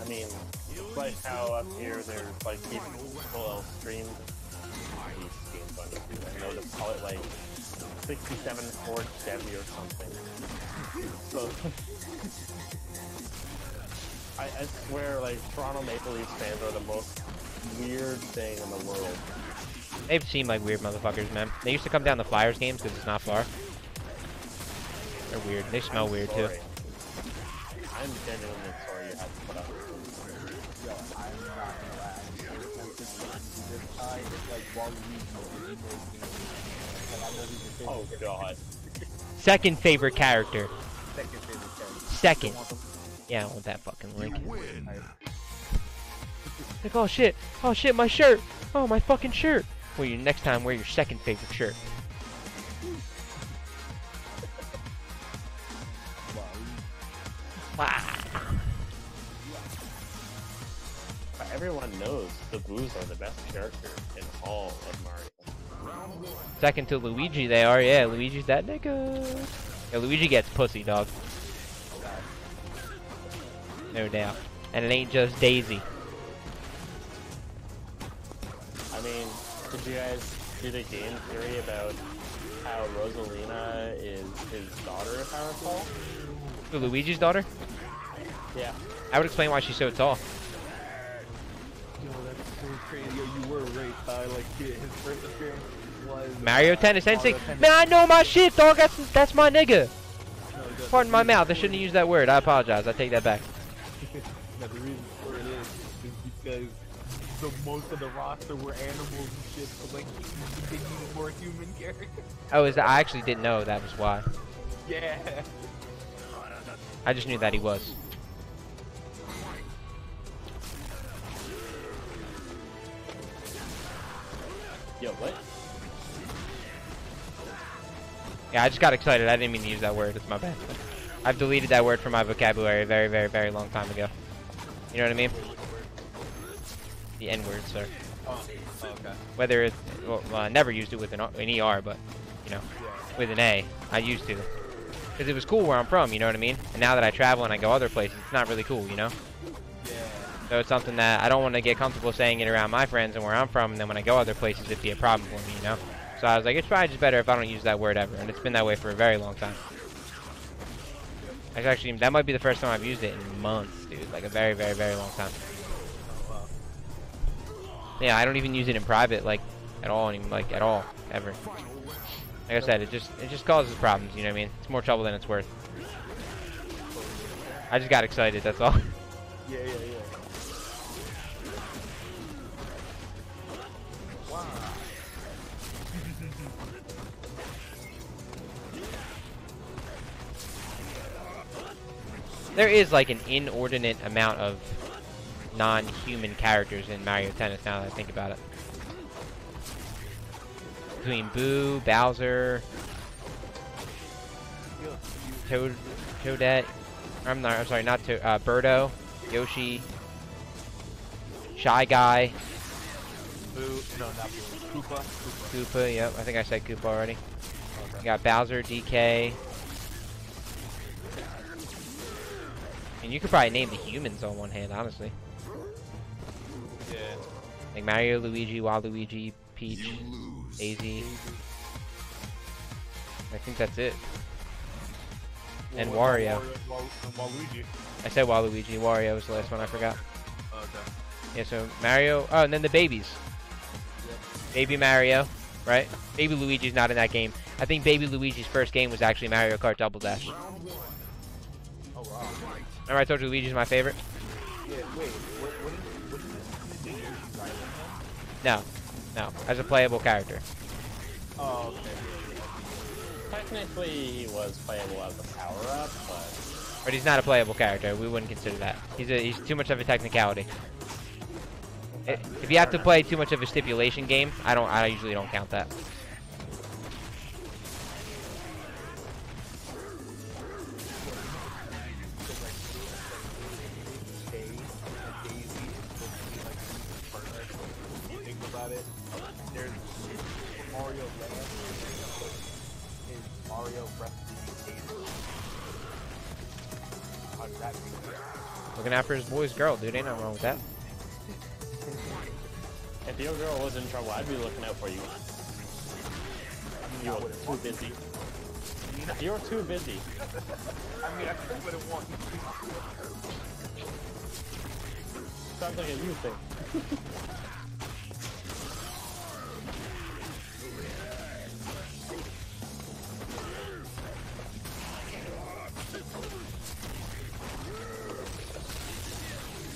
I mean, it's like how up here there's like people will stream these games on YouTube, and they'll just call it like 67 Ford Chevy or something. So I swear, like, Toronto Maple Leafs fans are the most weird thing in the world. They've seemed like weird motherfuckers, man. They used to come down to Flyers games because it's not far. They're weird. They smell weird too. I'm genuinely sorry you had to put up with this. Yo, I'm not gonna lie. This guy is like Waluigi. Oh god. Second favorite character. Second favorite character. Second. You want them? Yeah, I want that fucking link. You win. Like, oh shit, my shirt. Oh, my fucking shirt. Well, you next time wear your second favorite shirt. Wow. But everyone knows the Boos are the best character in all of Mario. Second to Luigi, they are. Yeah, Luigi's that nigga. Yeah, Luigi gets pussy, dog. No doubt. And it ain't just Daisy. I mean, did you guys see the game theory about how Rosalina is his daughter, if I recall? Who, Luigi's daughter? Yeah. I would explain why she's so tall. Yo, that's so crazy. Yo, you were right. Like, his first appearance was Mario Tennis Mario N6. Tennis. Man, I know my shit, dog. That's my nigga. No, Pardon my mouth. I shouldn't have used that word. I apologize. I take that back. No, the reason for it is because most of the roster were animals and shit, so like they needed more human characters. Oh, is that? I actually didn't know that was why. Yeah. I just knew that he was. Yo, what? Yeah, I just got excited. I didn't mean to use that word. It's my bad. I've deleted that word from my vocabulary a very, very, very long time ago. You know what I mean? The N-word, sir. Oh, okay. Whether it's... Well, I never used it with an ER, but, you know, with an A. I used to. Because it was cool where I'm from, you know what I mean? And now that I travel and I go other places, it's not really cool, you know? Yeah. So it's something that I don't want to get comfortable saying it around my friends and where I'm from, and then when I go other places, it'd be a problem for me, you know? So I was like, it's probably just better if I don't use that word ever, and it's been that way for a very long time. Actually, that might be the first time I've used it in months, dude. Like a very, very, very long time. Yeah, I don't even use it in private, like, at all, like, at all, ever. Like I said, it just causes problems, you know what I mean? It's more trouble than it's worth. I just got excited, that's all. Yeah. Wow. There is like an inordinate amount of non-human characters in Mario Tennis now that I think about it. Between Boo, Bowser, Toadette, I'm sorry, not Birdo, Yoshi, Shy Guy, Boo. No, not Boo. Koopa. Koopa, yep, I think I said Koopa already. You got Bowser, DK. And you could probably name the humans on one hand, honestly. Yeah. Like Mario, Luigi, Waluigi, Peach, You lose. Daisy. I think that's it. And Well, Wario. and Waluigi. I said Waluigi. Wario was the last one I forgot. Okay. Yeah, so Mario. Oh, and then the babies. Yep. Baby Mario, right? Baby Luigi's not in that game. I think Baby Luigi's first game was actually Mario Kart Double Dash. Oh wow. Remember I told you Luigi's my favorite? Yeah. Wait. What is it? No. No. As a playable character. Oh, okay. Technically, he was playable as a power-up, but But he's not a playable character. We wouldn't consider that. He's too much of a technicality. If you have to play too much of a stipulation game, I usually don't count that. There's Mario Land is Mario Breath of the Wild. How does that feel? Looking after his boy's girl, dude. Ain't nothing wrong with that. If your girl was in trouble, I'd be looking out for you. You were too busy. You're too busy. I mean, I could wouldn't want Sounds like a you thing.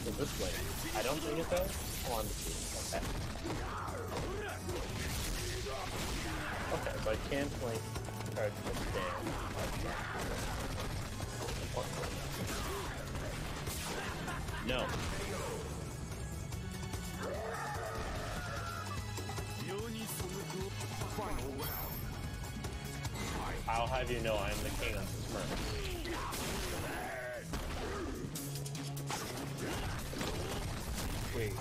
So this way. I don't think it does. On the team. Okay. Okay, so I can't like charge the stand. No. Final round. I'll have you know I'm the king of the Smurfs. Wait.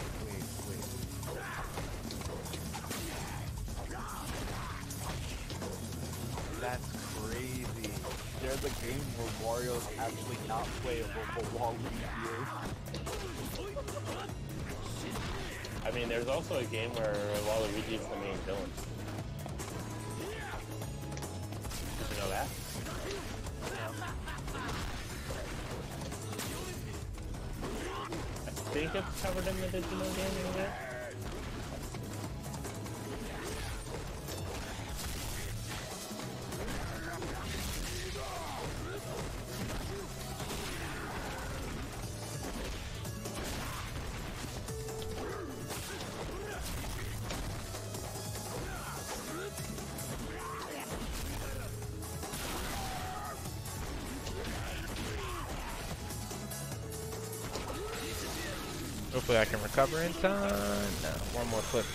That's crazy. There's a game where Wario's actually not playable, but Waluigi is. I mean, there's also a game where Waluigi is the main villain. Did you know that? I think it's covered in the Digimon game a little bit. Hopefully I can recover in time. No, one more flip.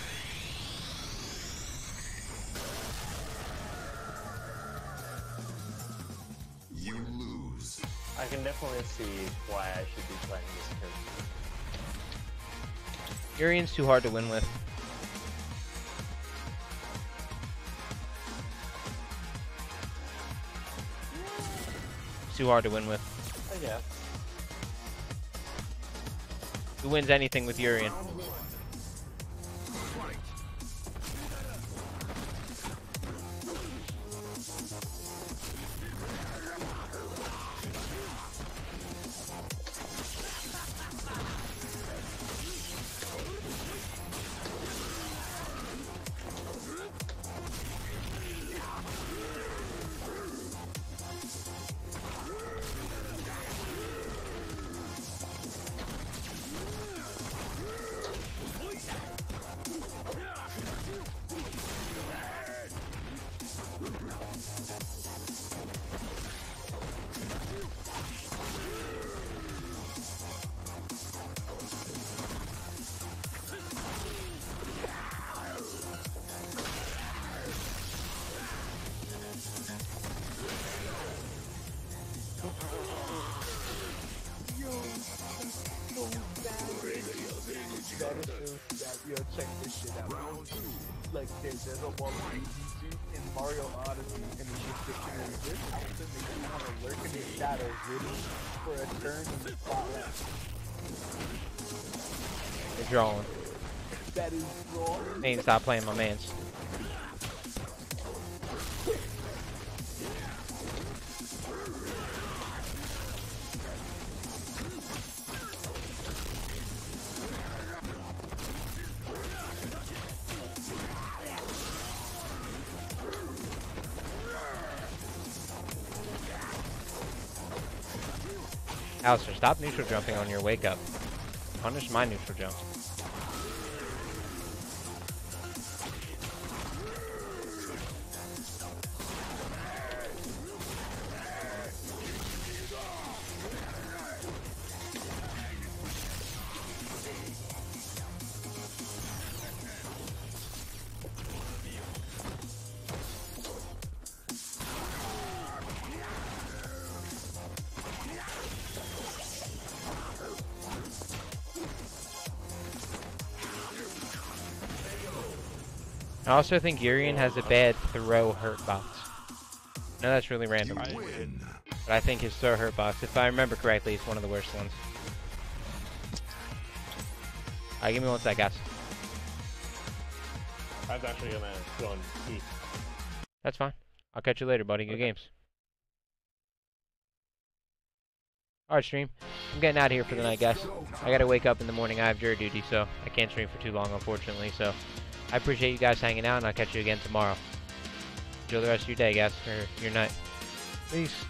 You lose. I can definitely see why I should be playing this character. Urian's too hard to win with. It's too hard to win with. I guess. Who wins anything with Urian? Yo, check this shit out. Like, there's a Waluigi suit in Mario Odyssey, and it's just picturing this outfit makes you want to lurk in the shadows, waiting for a turn in the spotlight. They're drawing. That is wrong. They ain't stop playing my mans. Alistair, stop neutral jumping on your wake up. Punish my neutral jump. I also think Urian has a bad throw hurt box. No, that's really random. You win. But I think his throw hurt box, if I remember correctly, is one of the worst ones. Alright, give me one sec, guys. I was actually gonna go and eat. That's fine. I'll catch you later, buddy. Good games. Alright, stream. I'm getting out of here for the night, guys. I gotta wake up in the morning. I have jury duty, so I can't stream for too long, unfortunately. So I appreciate you guys hanging out, and I'll catch you again tomorrow. Enjoy the rest of your day, guys, or your night. Peace.